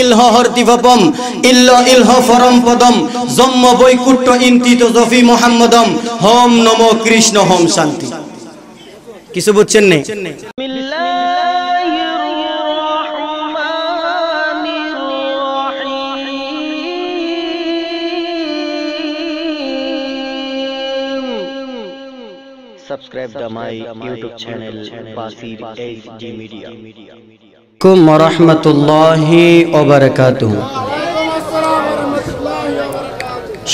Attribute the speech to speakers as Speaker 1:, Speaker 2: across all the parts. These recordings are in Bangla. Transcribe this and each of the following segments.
Speaker 1: ইলহ হরতিফপম ইল্ল ইলহ ফরম পদম জম্ম বৈকুণ্ঠ ইন্তিত জফি মুহাম্মদম হোম নমো কৃষ্ণ হোম শান্তি। কিছু বুঝছেন না?
Speaker 2: Subscribe to my YouTube channel Basir HD Media.
Speaker 1: কুম রাহমাতুল্লাহি ওয়া বারাকাতুহু।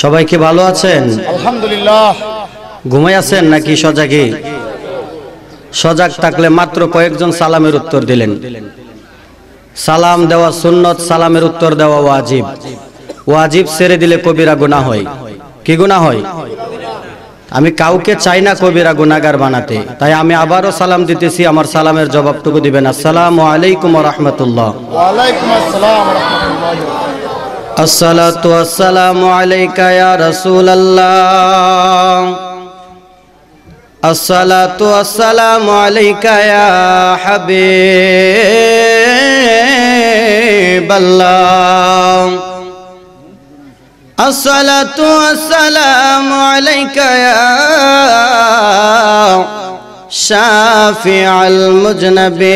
Speaker 1: সবাইকে ভালো আছেন?
Speaker 3: আলহামদুলিল্লাহ।
Speaker 1: ঘুমাই আছেন নাকি সজাগে? সজাগ থাকলে মাত্র কয়েকজন সালামের উত্তর দিলেন। সালাম দেওয়া সুন্নত, সালামের উত্তর দেওয়া ওয়াজিব। ওয়াজিব ছেড়ে দিলে কবিরা গুনাহ হয়। কি গুনাহ হয়? আমি কাউকে চাই না কবিরা গুনাহগার বানাতে, তাই আমি আবারও সালাম দিতেছি, আমার সালামের জবাবটুকু দিবেন। আসসালামু আলাইকুম ওয়া রাহমাতুল্লাহ।
Speaker 3: ওয়া আলাইকুম আসসালাম ওয়া রাহমাতুল্লাহি ওয়া বারাকাতুহু।
Speaker 1: আসসালাতু ওয়াসসালামু আলাইকা ইয়া রাসূলুল্লাহ। আসসালাতু ওয়াসসালামু আলাইকা ইয়া হাবিবাল্লাহ। আসসালাতু ওয়াসসালামু আলাইকা ইয়া শাফিআল মুজনাবিন।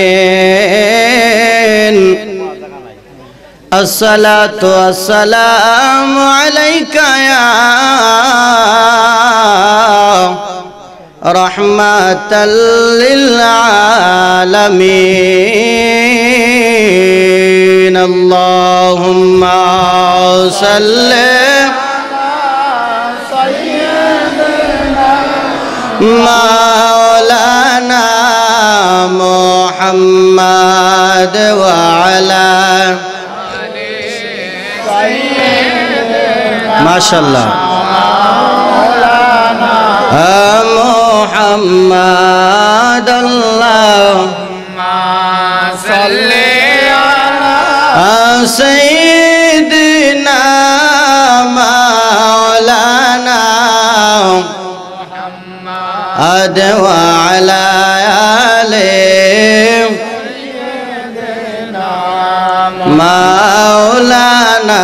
Speaker 1: আসসালাতু ওয়াসসালামু আলাইকা ইয়া রাহমাতাল লিল আলামিন। আল্লাহুম্মা সাল্লি মাওলানা মুহাম্মদ ওয়া আলা মাশাআল্লাহ মুহাম্মদ আল্লাহুম্মা সাল্লি আলা সাইয়্যিদিনা মাওলানা মুহাম্মদ ওয়া আলা আলি সাইয়্যিদিনা মাওলানা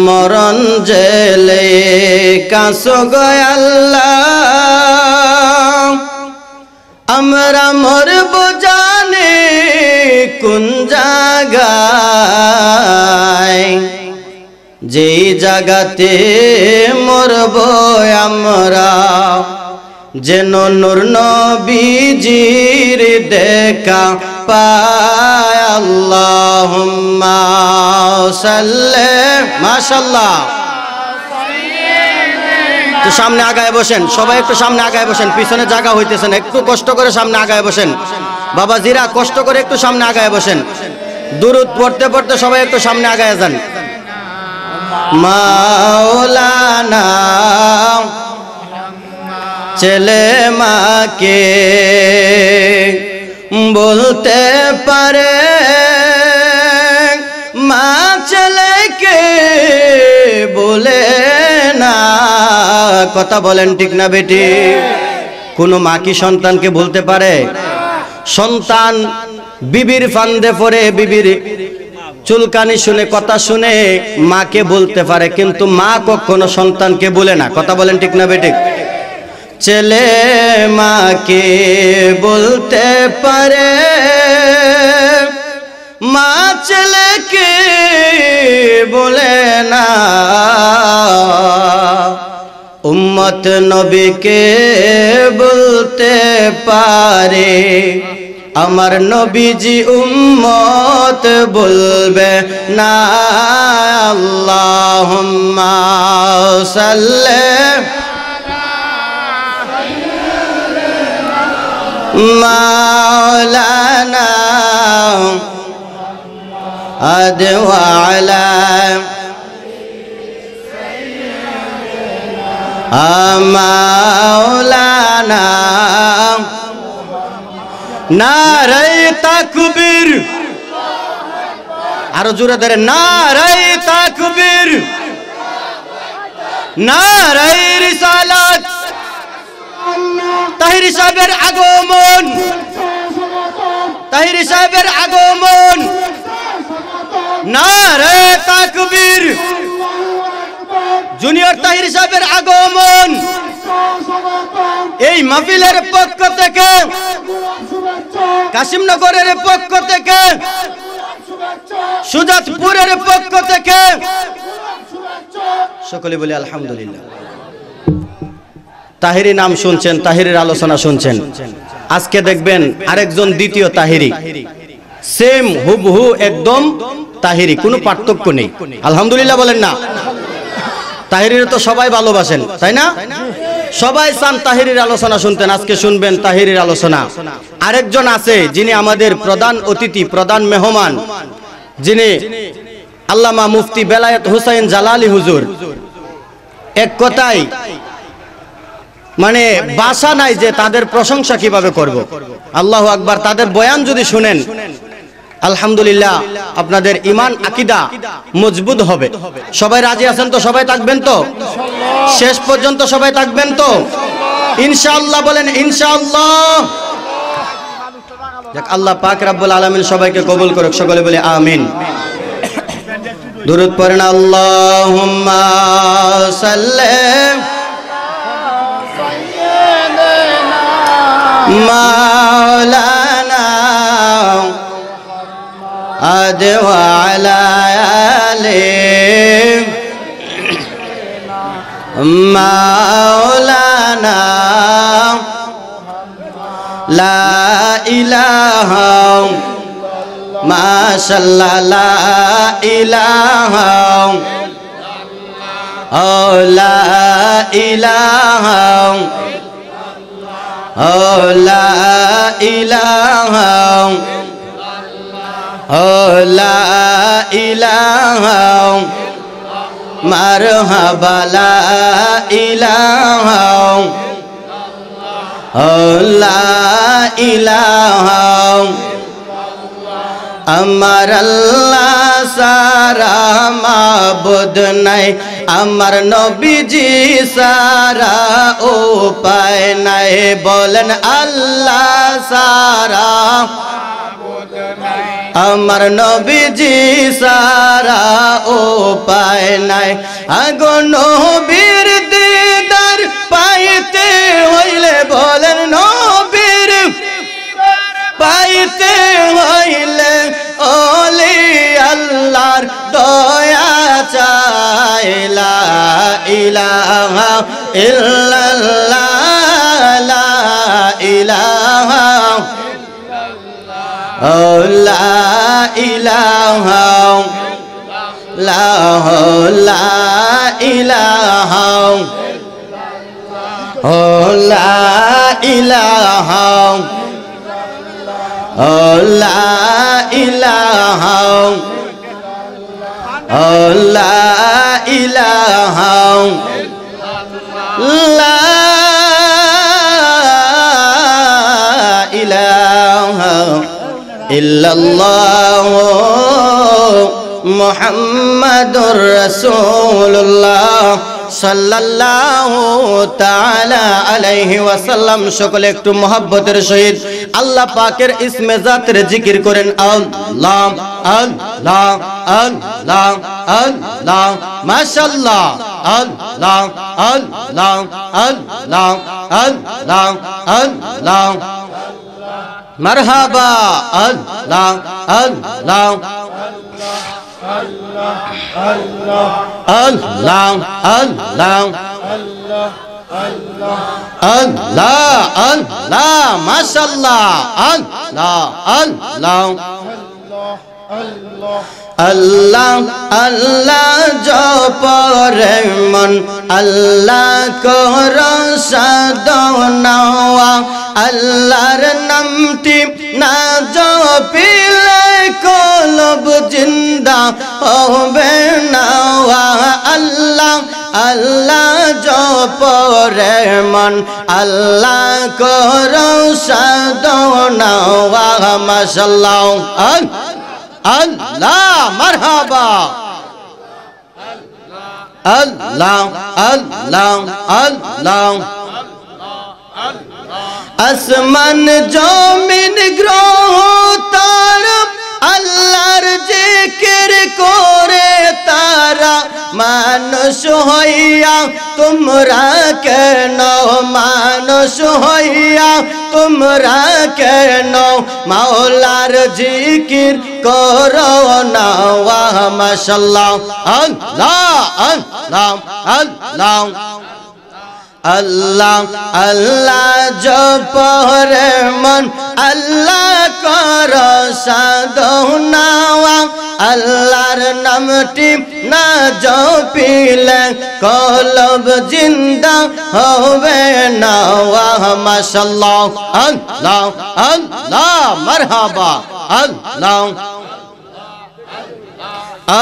Speaker 1: মরণ জেলে কাছো গো আল্লাহ, আমরা মরব জানে কোন জায়গায়, যেই জায়গাতে মরব আমরা যেন নূর নবীজির দেখা পায়। আল্লাহুম্মা সাল্লি মাশাআল্লাহ। তো সামনে আগায় বসেন, সবাই একটু সামনে আগায় বসেন, পিছনে জায়গা হইতেছেন, একটু কষ্ট করে সামনে আগায় বসেন। বাবা জিরা কষ্ট করে একটু সামনে আগায় বসেন। দুরূদ পড়তে পড়তে সবাই একটু সামনে আগায় যান। মাওলানা ছেলে মাকে বলতে পারে, মা ছেলেকে বলে না। কথা বলেন ঠিক না বেটি? কোন মা কি সন্তানকে বলতে পারে? সন্তান বিবির ফান্দে পড়ে, বিবির চুলকানি শুনে, কথা শুনে মাকে বলতে পারে, কিন্তু মা কখনো সন্তানকে বলে না। কথা বলেন ঠিক না বেটি? ছেলে মাকে বলতে পারে, মা ছেলেকে বলে না। উম্মত নবীকে বলতে পারে, আমার নবীজি উম্মত বলবে না। আল্লাহুম্মা সাল্লি মাওলানা আদ ওয়া আলা মাওলানা। নারায়ে তাকবীর, আরো জোরে ধরে, নারায়ে তাকবীর, নারায়ে রিসালাত। তাহির সাহেবের আগমন, তাহির সাহেবের আগমন, তাহির সাহেবের আগমন এই মাহফিলের পক্ষ থেকে, কাশিমনগরের পক্ষ থেকে, সুজাতপুরের পক্ষ থেকে সকলে বলি আলহামদুলিল্লাহ। তাহিরি নাম শুনছেন, তাহিরের আলোচনা শুনছেন। আজকে দেখবেন আরেকজন দ্বিতীয় তাহিরি, সেম হুবহু একদম তাহিরি, কোনো পার্থক্য নেই। আলহামদুলিল্লাহ বলেন না? তাহিরির তো সবাই ভালোবাসেন, তাই না? সবাই চান তাহিরির আলোচনা শুনতেন। আজকে শুনবেন তাহিরির আলোচনা। আরেকজন আছে যিনি আমাদের প্রধান অতিথি, প্রধান মেহমান, যিনি আল্লামা মুফতি বেলায়েত হুসাইন জালালি হুজুর। এক কথায় মানে ভাষা নাই যে তাদের প্রশংসা কিভাবে করব। আল্লাহু আকবার। তাদের বয়ান যদি শুনেন আলহামদুলিল্লাহ আপনাদের ঈমান আকীদা মজবুত হবে। সবাই রাজি আছেন তো? সবাই থাকবেন তো? শেষ পর্যন্ত সবাই থাকবেন তো? ইনশাআল্লাহ বলেন ইনশাআল্লাহ। যাক, আল্লাহ পাক রব্বুল আলামিন সবাইকে কবুল করুক। সকলে বলে আমিন। দুরূদ পড়েন। আল্লাহুম্মা সাল্লি মাওলানা আদে ওয়া আলা আলি মাওলানা লা ইলাহা মাশাআল্লাহ লা ইলাহা লা ইলাহা লা ইলাহা লা ইলাহা মারহাবা লা ইলাহা লা ইলাহা আমার আল্লাহ সারা মাবুদ নাই, আমার নবীজি সারা উপায় নাই। বলেন আল্লাহ সারা আমার নবীজি সারা উপায় নাই। আগো নবীর দিদার পাইতে হইলে, বলেন নবীর পাইতে হইলে ওলি আল্লাহর দয়া চাই। লা ইলাহা ইল্লাল্লাহ লা ইলাহা লা ইলাহা লা ইলাহা লা ইলাহা লা ইলাহা লা ইলাহা লা ইলাহা ইল্লাল্লাহ মুহাম্মাদুর রাসূলুল্লাহ সাল্লাল্লাহু তাআলা আলাইহি ওয়াসাল্লাম। সকলে একটু মুহাব্বতের সহিত আল্লাহ পাকের ইসমে জাতের জিকির করেন। আল্লাহ আল্লাহ আল্লাহ আল্লাহ মাশাআল্লাহ আল্লাহ আল্লাহ আল্লাহ আল্লাহ আল্লাহ মারহাবা আল্লাহ আল্লাহ আল্লাহ আল্লাহ আল্লাহ আল্লাহ মাশাআল্লাহ আল্লাহ আল্লাহ আল্লাহ আল্লাহ জপরে মন আল্লাহ কর সাধনা। আল্লাহর নামটি না জপিলে কলব জিন্দা হবে না। আল্লাহ আল্লাহ জপরে মন আল্লাহ কর সাধনা। মাশাআল্লাহ আল্লাহ মারহাবা আল্লাহ আল্লাহ আল্লাহ আসমান জমিন গ্রহ তারা আল্লাহর জিকির করে তারা মানুষ হইয়া তোমরা কেন মানুষ হইয়া তোমরা কেন মাওলার জিকির করো না ওয়া মাশাআল্লাহ আল্লাহ আল্লাহ আল্লাহ আল্লাহ আল্লাহ জপরে মন আল্লাহ কর সাধনা আল্লাহর নামটি না জপিলে কলব জিন্দা হবে না ওয়া মাশাআল্লাহ আল্লাহ আল্লাহ মারহাবা আল্লাহ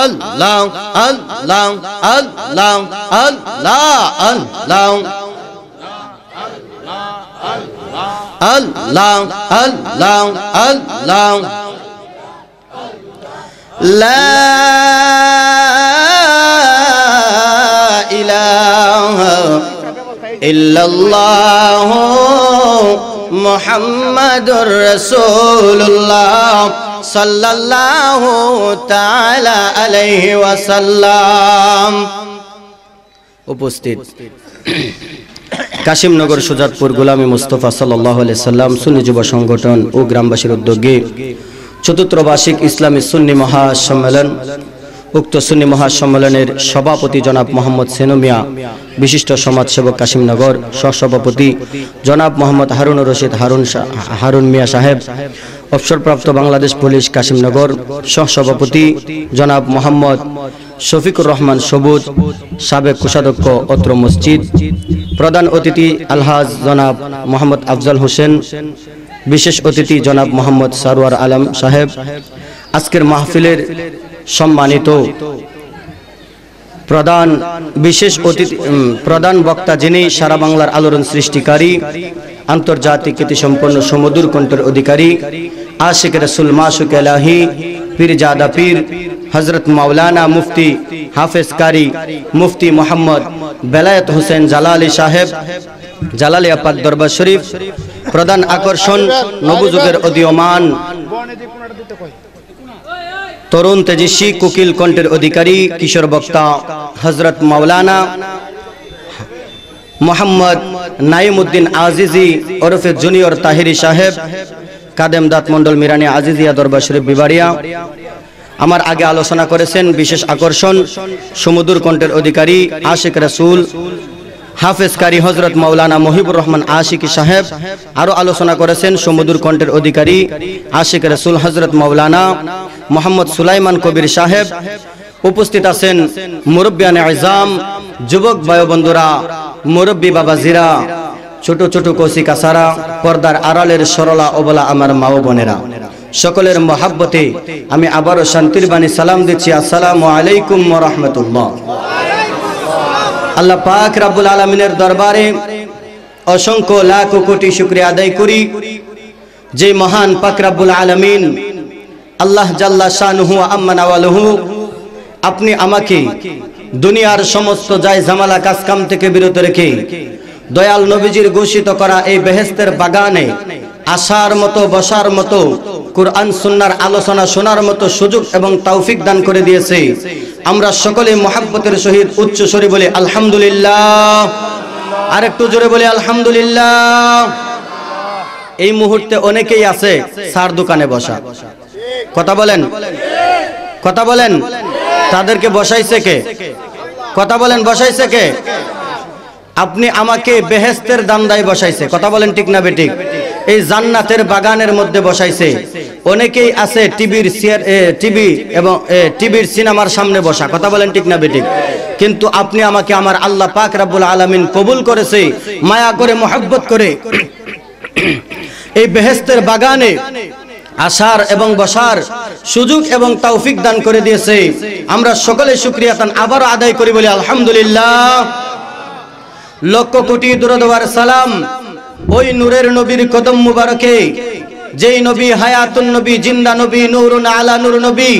Speaker 1: আল্লাহ আল্লাহ আল্লাহ আল্লাহ আল্লাহ আল্লাহ আল্লাহ আল্লাহ লা ইলাহা ইল্লাল্লাহ মুহাম্মাদুর রাসূলুল্লাহ সাল্লাল্লাহু তাআলা আলাইহি ওয়াসাল্লাম। উপস্থিত কাশিমনগর সুজাতপুর গোলামী মুস্তফা সাল্লাল্লাহু আলাইহি সাল্লাম সুন্নি যুব সংগঠন ও গ্রামবাসীর উদ্যোগে চতুর্থ বার্ষিক ইসলামী সুন্নি মহাসম্মেলন। উক্ত সুন্নি মহাসম্মেলনের সভাপতি জনাব মোহাম্মদ সেনু মিয়া, বিশিষ্ট সমাজসেবক কাশিমনগর, সহসভাপতি জনাব মোহাম্মদ হারুন রশিদ হারুন মিয়া সাহেব, অবসরপ্রাপ্ত বাংলাদেশ পুলিশ কাশিমনগর, সহসভাপতি জনাব মোহাম্মদ শফিকুর রহমান সবুজ, সাবেক কোষাধ্যক্ষ অত্র মসজিদ, প্রধান অতিথি আলহাজ জনাব মোহাম্মদ আফজাল হোসেন, বিশেষ অতিথি জনাব মোহাম্মদ সারওয়ার আলম সাহেব। আজকের মাহফিলের সম্মানিত প্রধান বক্তা, যিনি সারা বাংলার আলোড়ন সৃষ্টিকারী, আন্তর্জাতিক খ্যাতিসম্পন্ন সমুদুর কণ্ঠের অধিকারী, আশিক রাসূল মাসুক এলাহি, পীরজাদা পীর হযরত মাওলানা মুফতি হাফেজ কারি মুফতি মোহাম্মদ বেলায়েত হোসেন জালালি সাহেব, জালালিয়া পাক দরবার শরীফ। প্রধান আকর্ষণ নবযুগের উদীয়মান তরুণ তেজস্বী কোকিল কণ্ঠের অধিকারী কিশোর বক্তা হযরত মাওলানা মোহাম্মদ নাইমউদ্দিন আজিজি ওরফে জুনিয়র তাহিরি সাহেব, কাদেম দাত মন্ডল মিরানি আজিজিয়া দরবার শরীফ বিবাড়িয়া। আমার আগে আলোচনা করেছেন বিশেষ আকর্ষণ সমুদুর কণ্ঠের অধিকারী আশিক রাসূল হাফেজ কারি হযরত মাওলানা মহিবুর রহমান আশিকি সাহেব। আরো আলোচনা করেছেন সমুদুর কণ্ঠের অধিকারী আশিক রাসূল হযরত মাওলানা মোহাম্মদ সুলাইমান কবির সাহেব। উপস্থিত আছেন মুরব্বিয়ানে আযম, যুবক ভাই বন্ধুরা, মুরব্বী বাবাজিরা, ছোট ছোট কচি কাছারা, পর্দার আড়ালের সরলা অবলা আমার মা ও বোনেরা, সকলের মহাব্বতে আমি আবারও শান্তির বাণী সালাম দিচ্ছি। আসসালামু আলাইকুম ওয়া রাহমাতুল্লাহ। আল্লাহ পাক রব্বুল আলামিনের দরবারে অসংখ্য লাখ কোটি শুকরিয়া আদায় করি, যে মহান পাক রব্বুল আলামিন আল্লাহ জাল্লা শানুহু আম্মা নাওয়ালুহু আপনি আমাকে দুনিয়ার সমস্ত জায় ঝামেলা কাজকাম থেকে বিরত রেখে দয়াল নবীজির ঘোষিত করা এই বেহেশতের বাগানে আসার মতো, বসার মতো, কুরআন সুন্নাহর আলোচনা শোনার মতো সুযোগ এবং তৌফিক দান করে দিয়েছে। আমরা সকলে মুহাব্বতের সহিত উচ্চ স্বরে বলি আলহামদুলিল্লাহ। আর একটু জোরে বলি আলহামদুলিল্লাহ। এই মুহূর্তে অনেকেই আছে সার দোকানে বসা, কথা বলেন, কথা বলেন, তাদেরকে বসাইছে কে? কথা বলেন, বসাইছে কে? আপনি আমাকে বেহেশতের দামদায় বসাইছে, কথা বলেন ঠিক না বেঠিক? এই জান্নাতের বাগানের মধ্যে বসাইছে। অনেকেই আছে টিভির টিভি এবং টিভির সিনেমার সামনে বসা, কথা বলেন ঠিক না বেঠিক? কিন্তু আপনি আমাকে আমার আল্লাহ পাক রব্বুল আলামিন কবুল করেছে, মায়া করে মহব্বত করে এই বেহেশতের বাগানে আসার এবং বসার সুযোগ এবং তৌফিক দান করে দিয়েছে। আমরা সকলে শুকরিয়া তান আবারও আদায় করি, বলি আলহামদুলিল্লাহ। লক্ষ কোটি দুরূদ সালাম ওই নূরের নবীর কদম মুবারকে, যেই নবী হায়াতুন নবী, জিন্দা নবী, নূরুন আলা নূর নবী,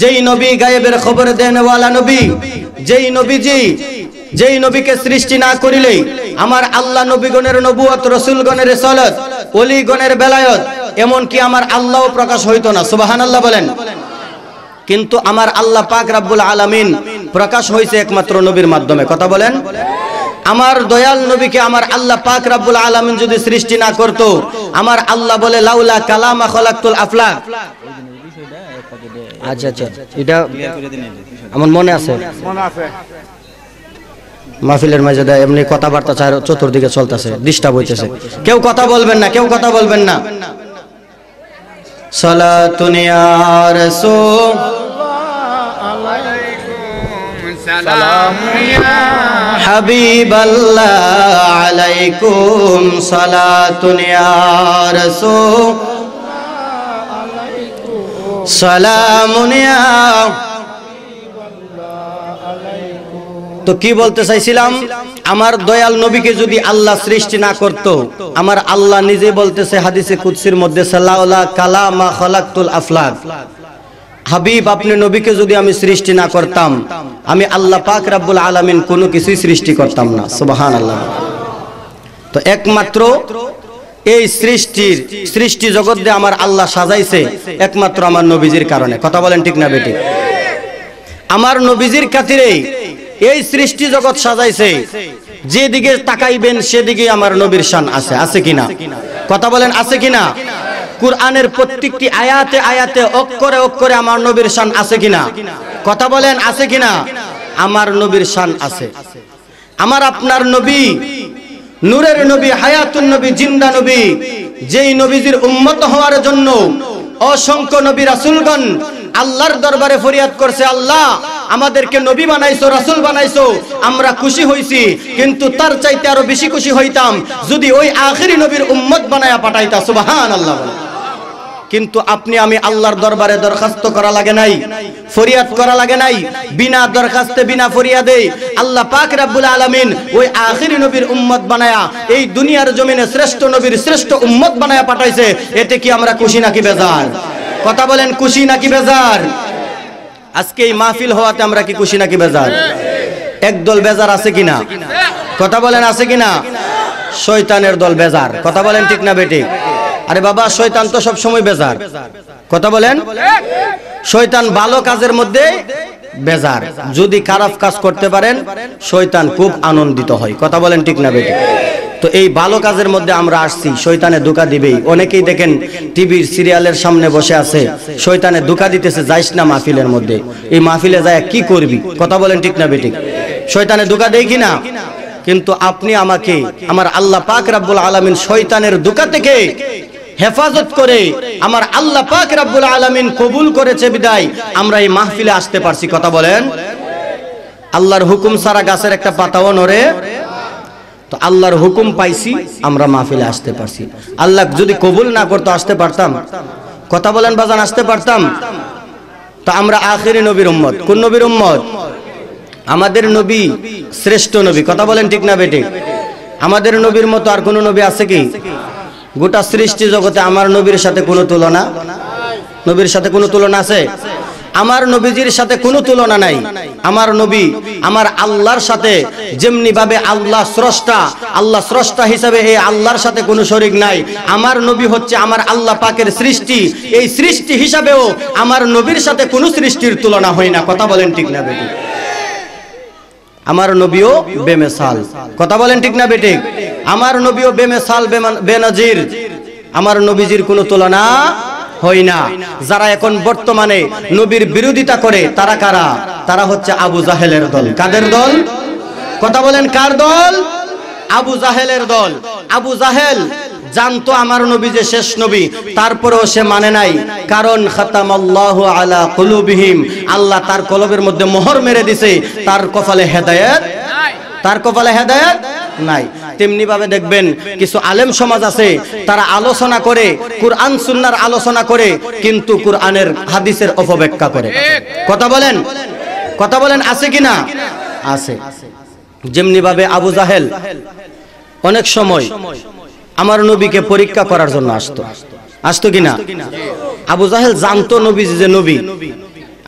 Speaker 1: যেই নবী গায়েবের খবর দেনওয়ালা নবী, যেই নবীকে সৃষ্টি না করিলে আমার আল্লাহ নবীগণের নবুয়ত, রাসূলগণের রিসালাত, ওলিগণের বেলায়ত, এমন কি আমার আল্লাহও প্রকাশ হইতো না। সুবহানাল্লাহ বলেন। কিন্তু আমার আল্লাহ পাক রব্বুল আলামিন প্রকাশ হয়েছে একমাত্র নবীর মাধ্যমে। কথা বলেন, আমার দয়াল নবীকে আমার আল্লাহ পাক রব্বুল আলামিন যদি সৃষ্টি না করত, আমার আল্লাহ বলে লাউলা কালামা খলাকতুল আফলাক। আচ্ছা আচ্ছা, এটা আমার মনে আছে, মাহফিলের মাঝে এমনি কথাবার্তা চতুর্দিকে চলতেছে, ডিস্টার্ব হইতেছে, কেউ কথা বলবেন না, কেউ কথা বলবেন না। সালাতুন ইয়া রাসূল হাবিবাল্লাহ আলাইকুম সালাতুন ইয়া রাসূল সালামুন ইয়া। তো কি বলতে চাইছিলাম, আমার দয়াল নবীকে যদি আল্লাহ সৃষ্টি না করত, আমার আল্লাহ নিজে বলতেছে হাদিসে কুদসির মধ্যে সালাউলা কালামা খলাকতুল আফলাক, হাবিব আপনি নবীকে যদি আমি সৃষ্টি না করতাম, আমি আল্লাহ পাক রব্বুল আলামিন কোনো কিছুই সৃষ্টি করতাম না। সুবহানাল্লাহ। তো একমাত্র এই সৃষ্টি জগৎ দিয়ে আমার আল্লাহ সাজাইছে একমাত্র আমার নবীজির কারণে। কথা বলেন ঠিক না বেটি? আমার নবীজির খাতিরে এই সৃষ্টি জগৎ সাজাইছে, যেদিকে তাকাইবেন সেদিকে আমার নবীর শান আছে, আছে কিনা? কথা বলেন আছে কিনা? কুরআনের প্রত্যেকটি আয়াতে আয়াতে অক্ষরে অক্ষরে আমার নবীর শান আছে কিনা? কথা বলেন আছে কিনা? আমার নবীর শান আছে। আমার আপনার নবী নূরের নবী, হায়াতুন নবী, জিন্দা নবী, যেই নবীজির উম্মত হওয়ার জন্য অসংখ্য নবী রাসূলগণ আল্লাহর দরবারে ফরিয়াদ করছে, আল্লাহ আমাদেরকে নবী বানাইছো, রাসূল বানাইছো, আমরা খুশি হইছি, কিন্তু তার চাইতে আরো বেশি খুশি হইতাম যদি ওই আখিরি নবীর উম্মত বানায়া পাঠাইতা। সুবহানাল্লাহ। কিন্তু আপনি আমি আল্লাহর দরবারে দরখাস্ত করা লাগে নাই, ফরিয়াদ করা লাগে নাই, বিনা দরখাস্তে বিনা ফরিয়াদে আল্লাহ পাক রব্বুল আলামিন ওই আখিরি নবীর উম্মত বানায়া এই দুনিয়ার জমিনে শ্রেষ্ঠ নবীর শ্রেষ্ঠ উম্মত বানায়া পাঠাইছে। এতে কি আমরা খুশি নাকি বেজার? কথা বলেন খুশি নাকি বেজার? আজকে এই মাহফিল হওয়াতে আমরা কি খুশি নাকি বেজার? একদল বেজার আছে কিনা? কথা বলেন আছে কিনা? শয়তানের দল বেজার। কথা বলেন ঠিক না বেটি? আরে বাবা, শয়তান তো সব সময় বেজার। কথা বলেন, শয়তান ভালো কাজের মধ্যে বেজার, যদি খারাপ কাজ করতে পারেন শয়তান খুব আনন্দিত হয়। কথা বলেন ঠিক না বেটি? তো এই ভালো কাজের মধ্যে আমরা আসছি, শয়তানে ধোঁকা দিবেই। অনেকেই দেখেন টিভির সিরিয়ালের সামনে বসে আছে, শয়তানে ধোঁকা দিতেছে, যাইস না মাহফিলের মধ্যে, এই মাহফিলে যায় কি করবি? কথা বলেন ঠিক না বেটি? শয়তানে ধোঁকা দেয় কিনা? কিন্তু আপনি আমাকে আমার আল্লাহ পাক রব্বুল আলামিন শয়তানের ধোঁকা থেকে হেফাজত করে আমার আল্লাহ পাক রব্বুল আলামিন কবুল করেছে বিদায় আমরা এই মাহফিলে আসতে পারছি। কথা বলেন, আল্লাহর হুকুম ছাড়া গাছের একটা পাতাও নড়ে। তো আল্লাহর হুকুম পাইছি, আমরা মাহফিলে আসতে পারছি। আল্লাহ যদি কবুল না করতো আসতে পারতাম? কথা বলেন বাজান, আসতে পারতাম? তো আমরা আখিরি নবীর উম্মত। কোন নবীর উম্মত? আমাদের নবী শ্রেষ্ঠ নবী। কথা বলেন ঠিক না বেটি? আমাদের নবীর মতো আর কোন নবী আছে কি? গোটা সৃষ্টি জগতে আমার নবীর সাথে কোনো তুলনা? নবীর সাথে কোনো তুলনা আছে? আমার নবীজির সাথে কোনো তুলনা নাই। আমার নবী আমার আল্লাহর সাথে যেমনি ভাবে আল্লাহ স্রষ্টা হিসাবে এই আল্লাহর সাথে কোনো শরীক নাই। আমার নবী হচ্ছে আমার আল্লাহ পাকের সৃষ্টি, এই সৃষ্টি হিসাবেও আমার নবীর সাথে কোনো সৃষ্টির তুলনা হয় না। কথা বলেন ঠিক না বেটি? আমার নবীও বেমিসাল। কথা বলেন ঠিক না বেটি? আমার নবীও বেমিসাল, বেনজির। আমার নবীজির কোনো তুলনা হয় না। যারা এখন বর্তমানে নবীর বিরোধিতা করে তারা কারা? তারা হচ্ছে আবু জাহেলের দল। কাদের দল? কথা বলেন কার দল? আবু জাহেলের দল। আবু জাহেল জানতো আমার নবী যে শেষ নবী, তারপরেও সে মানে নাই। কারণ খাতামাল্লাহু আলা কুলুবিহিম, আল্লাহ তার কলবের মধ্যে মোহর মেরে দিছে, তার কপালে হেদায়েত নাই, তার কপালে হেদায়েত নাই। তেমনি ভাবে দেখবেন কিছু আলেম সমাজ আছে, তারা আলোচনা করে, কুরআন সুন্নাহর আলোচনা করে, কিন্তু কুরআনের হাদিসের অপব্যাখ্যা করে। কথা বলেন, কথা বলেন আছে কিনা? আছে। যেমনি ভাবে আবু জাহেল অনেক সময় আমার নবীকে পরীক্ষা করার জন্য আসতো কিনা? আবু জাহেল জানতো নবী যে নবী।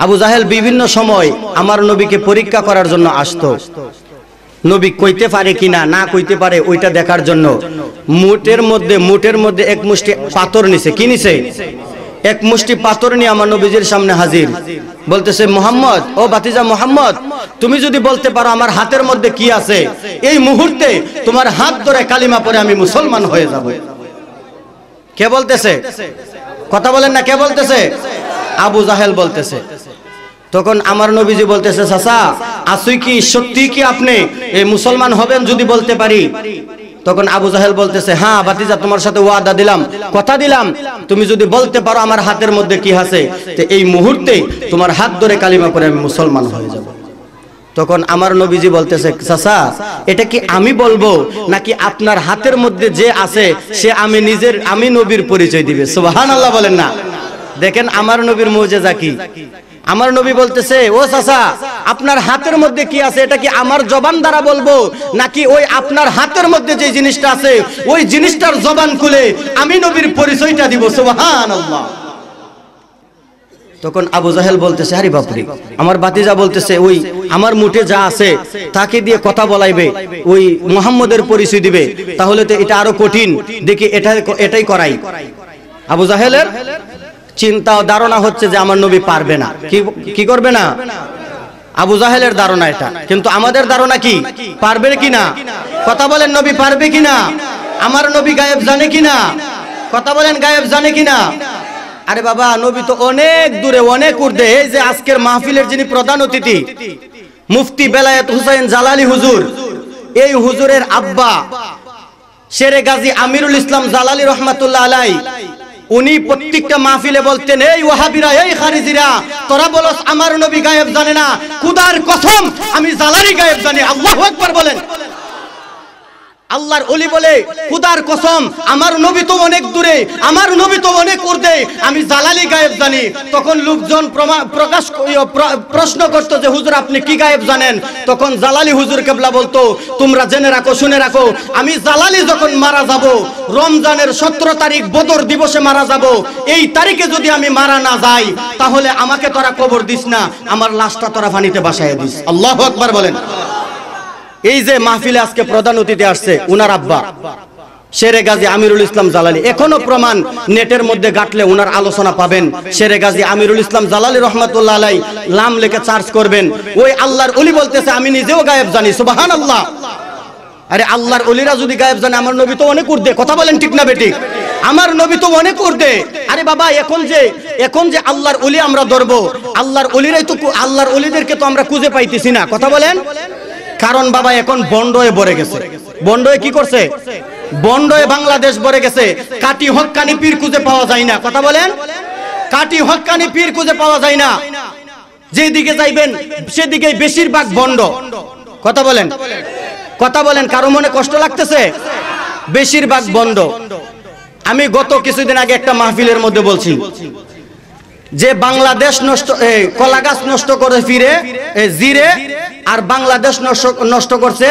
Speaker 1: আবু জাহেল বিভিন্ন সময় আমার নবীকে পরীক্ষা করার জন্য আসতো, নবী কইতে পারে কিনা, না কইতে পারে ওইটা দেখার জন্য। মুটের মধ্যে এক মুষ্টি পাথর নিছে। কি নিছে? এক মুষ্টি পাথর নিয়ে আমার নবীজির সামনে হাজির, বলতেছে মুহাম্মদ, ও ভাতিজা মুহাম্মদ, তুমি যদি বলতে পারো আমার হাতের মধ্যে কি আছে, এই মুহূর্তে তোমার হাত ধরে কালিমা পড়ে আমি মুসলমান হয়ে যাব। কে বলতেছে? কথা বলেন না, কে বলতেছে? আবু জাহেল বলতেছে। তখন আমার নবীজি বলতেছে, চাচা আসুই কি, সত্যি কি আপনি এই মুসলমান হবেন যদি বলতে পারি? তখন আবু জাহেল বলতেছে, হ্যাঁ ভাতিজা, তোমার সাথে ওয়াদা দিলাম, কথা দিলাম, তুমি যদি বলতে পারো আমার হাতের মধ্যে কি আছে, তো এই মুহূর্তে তোমার হাত ধরে কালিমা পড়ে আমি মুসলমান হয়ে যাব। তখন আমার নবীজি বলতেছে, চাচা এটা কি আমি বলবো নাকি আপনার হাতের মধ্যে যে আছে সে আমি নবীর পরিচয় দিবে? সুবহানাল্লাহ বলেন না। দেখেন আমার নবীর মুজিজা কি। আমার নবী বলতেছে, ও চাচা আপনার হাতের মধ্যে কি আছে এটা কি আমার জবান দ্বারা বলবো নাকি ওই আপনার হাতের মধ্যে যে জিনিসটা আছে ওই জিনিসটার জবান খুলে আমি নবীর পরিচয়টা দিব? সুবহানাল্লাহ। তখন আবু জাহেল বলতেছে, আরে বাপরে, আমার ভাতিজা বলতেছে ওই আমার মুঠে যা আছে তাকে দিয়ে কথা বলাইবে, ওই মুহাম্মদের পরিচয় দিবে, তাহলে তো এটা আরো কঠিন, দেখি এটাই করাই। আবু জাহেলের চিন্তা ও ধারণা হচ্ছে যে আমার নবী পারবে না। কি করবে না? আবু জাহেলের ধারণা এটা, কিন্তু আমাদের ধারণা কি? পারবে কিনা? কথা বলেন, নবী পারবে কিনা? আমার নবী গায়েব জানে কিনা? কথা বলেন, গায়েব জানে কিনা? আরে বাবা, নবী তো অনেক দূরে, অনেক ঊর্ধ্বে। এই যে আজকের মাহফিলের যিনি প্রধান অতিথি, মুফতি বেলায়েত হুসাইন জালালি হুজুর, এই হুজুরের আব্বা শেরে গাজী আমিরুল ইসলাম জালালি রহমাতুল্লাহ আলাই, উনি প্রত্যেকটা মাহফিলে বলতেন, এই ওয়াহাবিরা, এই খারিজিরা, তোরা বলস আমার নবী গায়েব জানে না, খুদার কসম আমি জালালি গায়েব জানি। আল্লাহু আকবার বলেন। আল্লাহর ওলি বলে, খুদার কসম আমার নবী তো অনেক দূরে, আমার নবী তো অনেক ঊর্ধ্বে, আমি জালালি গায়েব জানি। তখন লোকজন প্রশ্ন করতো যে হুজুর আপনি কি গায়েব জানেন? তখন জালালি হুজুর কেবলা বলতো, তোমরা জেনে রাখো, শুনে রাখো, আমি জালালি যখন মারা যাব, রমজানের 17 তারিখ বদর দিবসে মারা যাব, এই তারিখে যদি আমি মারা না যাই তাহলে আমাকে তোরা কবর দিস না, আমার লাশটা তোরা পানিতে ভাসাইয়া দিস। আল্লাহু আকবার বলেন। এই যে মাহফিলে আজকে প্রধান অতিথি আসছে, উনার আব্বা শেরে গাজী আমিরুল ইসলাম জালালি, এখনো প্রমাণ নেটের মধ্যে ঘাটলে উনার আলোচনা পাবেন। শেরে গাজী আমিরুল ইসলাম জালালি রহমাতুল্লাহ আলাই নাম লিখে সার্চ করবেন। ওই আল্লাহর ওলি বলতেছে, আমি নিজেও গায়েব জানি। সুবহানাল্লাহ। আরে আল্লাহর ওলিরা যদি গায়েব জানে, আমার নবী তো অনেক ঊর্ধ্বে। কথা বলেন ঠিক না বেটি? আমার নবী তো অনেক ঊর্ধ্বে। আরে বাবা, এখন যে আল্লাহর ওলি আমরা ধরবো, আল্লাহর ওলিরাই তো, আল্লাহর ওলিদেরকে তো আমরা খুঁজে পাইতেছি না। কথা বলেন। কারণ বাবা এখন বন্ডয়ে ভরে গেছে। বন্ডয়ে কি করছে? বন্ডয়ে বাংলাদেশ ভরে গেছে। কাটি হক্কানি পীর খুঁজে পাওয়া যায় না। কথা বলেন। কাটি হক্কানি পীর খুঁজে পাওয়া যায় না। যেদিকে যাইবেন সেদিকে বেশিরভাগ বন্ড। কথা বলেন, কথা বলেন, কারো মনে কষ্ট লাগতেছে? বেশিরভাগ বন্ড। আমি গত কিছুদিন আগে একটা মাহফিলের মধ্যে বলছি যে বাংলাদেশ নষ্ট, কলা গাছ নষ্ট করে ফিরে জিরে, আর বাংলাদেশ নষ্ট করছে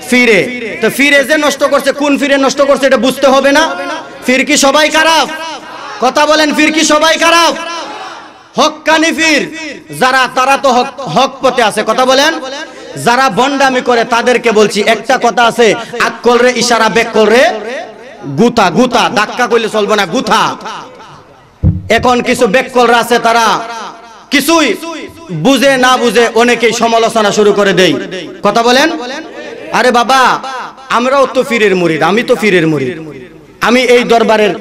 Speaker 1: ফিরে। তো ফিরে যে নষ্ট করছে, কোন ফিরে নষ্ট করছে এটা বুঝতে হবে না? ফির কি সবাই খারাপ? কথা বলেন, ফির কি সবাই খারাপ? হক্কানি ফির যারা, তারা তো হক পথে আছে। কথা বলেন। যারা বন্ডামি করে তাদেরকে বলছি, একটা কথা আছে, আক্কল রে ইশারা, বেকল রে গুতা। গুতা ধাক্কা কইলে চলবে না, গুথা। এখন কিছু বেকলরা আছে, তারা কিছুই বুঝে না বুঝে অনেকেই সমালোচনা শুরু করে দেয়। কথা বলেন। আরে বাবা, আমরাও তো ফিরের মুরিদ, আমি তো ফিরের মুরিদ। আমি এই দরবারের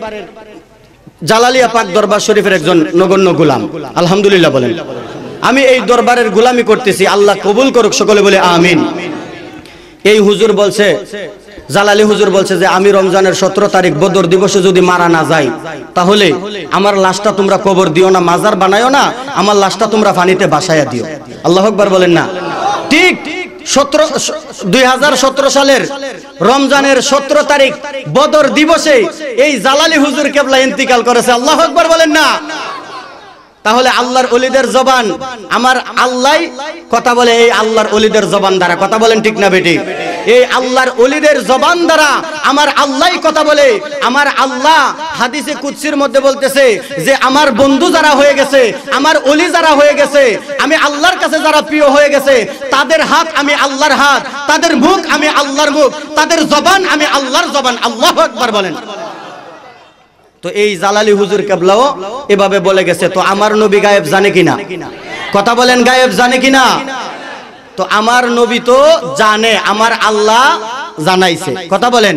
Speaker 1: জালালিয়া পাক দরবার শরীফের একজন নগণ্য গোলাম। আলহামদুলিল্লাহ বলেন। আমি এই দরবারের গোলামি করতেছি, আল্লাহ কবুল করুক, সকলে বলে আমিন। এই হুজুর বলছে, জালালি হুজুর বলছে যে আমি রমজানের 17 তারিখ বদর দিবসে যদি মারা না যাই তাহলে আমার লাশটা তোমরা কবর দিও না, মাজার বানায়ও না, আমার লাশটা তোমরা পানিতে ভাসাইয়া দিও। আল্লাহু আকবার বলেন না? ঠিক 2017 সালের রমজানের 17 তারিখ বদর দিবসে এই জালালি হুজুর কেবলা ইন্তিকাল করেছে। আল্লাহু আকবার বলেন না? তাহলে আল্লাহর ওলিদের জবান, আমার আল্লাহ কথা বলে এই আল্লাহর ওলিদের জবান দ্বারা। কথা বলেন ঠিক না বেটি? এই আল্লাহর ওলিদের জবান দ্বারা আমার আল্লাহ কথা বলে। আমার আল্লাহ হাদিসে কুদসির মধ্যে বলতেছে যে আমার বন্ধু যারা হয়ে গেছে, আমার ওলি যারা হয়ে গেছে, আমি আল্লাহর কাছে যারা প্রিয় হয়ে গেছে, তাদের হাত আমি আল্লাহর হাত, তাদের মুখ আমি আল্লাহর মুখ, তাদের জবান আমি আল্লাহর জবান। আল্লাহু আকবার বলেন। তো তো এই জালালি হুজুর কেবলাও এভাবে বলে গেছে। তো আমার নবী গায়েব জানে কিনা? কথা বলেন, গায়েব জানে কিনা? তো আমার নবী তো জানে, আমার আল্লাহ জানাইছে। কথা বলেন,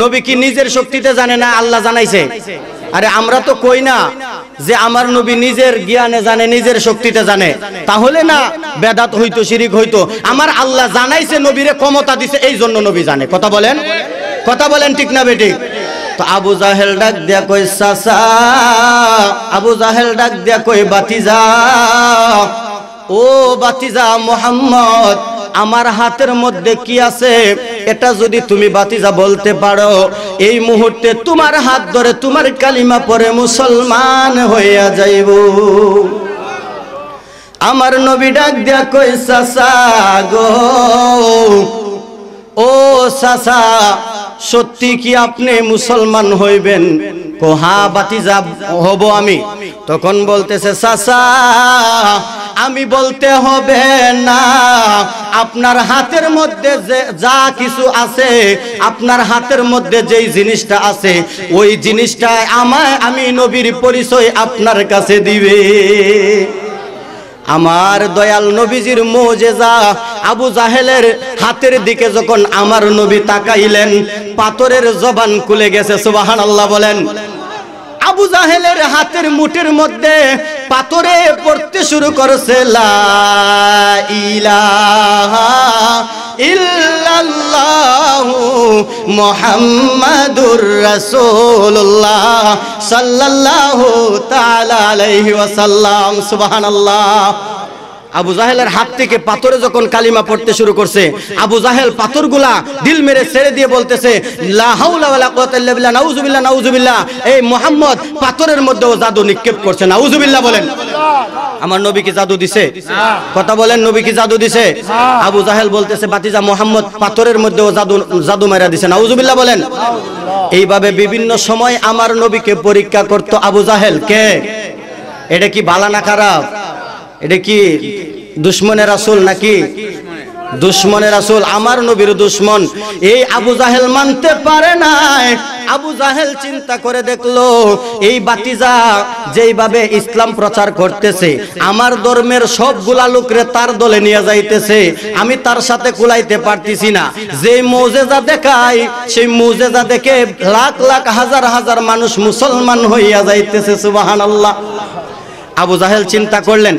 Speaker 1: নবী কি নিজের শক্তিতে জানে না আল্লাহ জানাইছে? আরে আমরা তো কই না যে আমার নবী নিজের জ্ঞানে জানে, নিজের শক্তিতে জানে, তাহলে না বেদাত হইতো, শিরিক হইতো। আমার আল্লাহ জানাইছে, নবীরে ক্ষমতা দিছে, এই জন্য নবী জানে। কথা বলেন, কথা বলেন, ঠিক না বেঠিক? তো আবু জাহেল ডাক দিয়া কই চাচা, আবু জাহেল ডাক দিয়া কই বাতিজা, ও বাতিজা মুহাম্মদ, আমার হাতের মধ্যে কি আছে এটা যদি তুমি বাতিজা বলতে পারো, এই মুহূর্তে তোমার হাত ধরে তোমার কালিমা পড়ে মুসলমান হইয়া যাইব। আমার নবী ডাক দিয়া কই চাচা গো, ও চাচা, সত্যি কি আপনি মুসলমান হইবেন? কোহা বাতিজা হব আমি। তখন বলতেছে চাচা আমি বলতে হবে না, আপনার হাতের মধ্যে যে যা কিছু আছে, আপনার হাতের মধ্যে যেই জিনিসটা আছে ওই জিনিসটা আমি নবীর পরিচয় আপনার কাছে দিবে। আমার দয়াল নবীজির মুজিজা, আবু জাহেলের হাতের দিকে যখন আমার নবী তাকাইলেন, পাথরের জবান খুলে গেছে। সুবহানাল্লাহ বলেন। আবু জাহেলের হাতের মুঠির মধ্যে পাথরে পড়তে শুরু করেছে লা ইলাহা ইল্লাল্লাহু মুহাম্মাদুর রাসূলুল্লাহ সাল্লাল্লাহু তাআলা আলাইহি ওয়াসাল্লাম। সুবহানাল্লাহ। আবু জাহেলের হাত থেকে পাথরে যখন কালিমা পড়তে শুরু করছে, আবু জাহেল পাথরগুলা দিল মেরে ছেড়ে দিয়ে বলতেছে লা হাওলা ওয়ালা কুওয়াতা ইল্লা বিল্লাহ, নাউযুবিল্লাহ, নাউযুবিল্লাহ। এই মুহাম্মদ পাথরের মধ্যেও জাদু নিক্ষেপ করছে। নাউযুবিল্লাহ বলেন। আমার নবী কি জাদু দিছে? কথা বলেন, নবী কি জাদু দিছে? আবু জাহেল বলতেছে বাতিজা মুহাম্মদ পাথরের মধ্যেও জাদু মেরা দিছে। নাউযুবিল্লাহ বলেন। এইভাবে বিভিন্ন সময় আমার নবীকে পরীক্ষা করত আবু জাহেল। কে? এটা কি ভালো না খারাপ? এটা কি দুশমনের রাসূল নাকি? দুশমনের রাসূল, আমার নবীর দুশমন। এই আবু জাহেল মানতে পারে নাই। আবু জাহেল চিন্তা করে দেখলো এই বাতিজা যেইভাবে ইসলাম প্রচার করতেছে, আমার ধর্মের সবগুলা লোকরে তার দলে নিয়ে যাইতেছে, আমি তার সাথে কুলাইতে পারতেছি না। যে মুজিজা দেখায় সেই মুজিজা দেখে লাখ লাখ হাজার হাজার মানুষ মুসলমান হইয়া যাইতেছে। সুবহানাল্লাহ। আবু জাহেল চিন্তা করলেন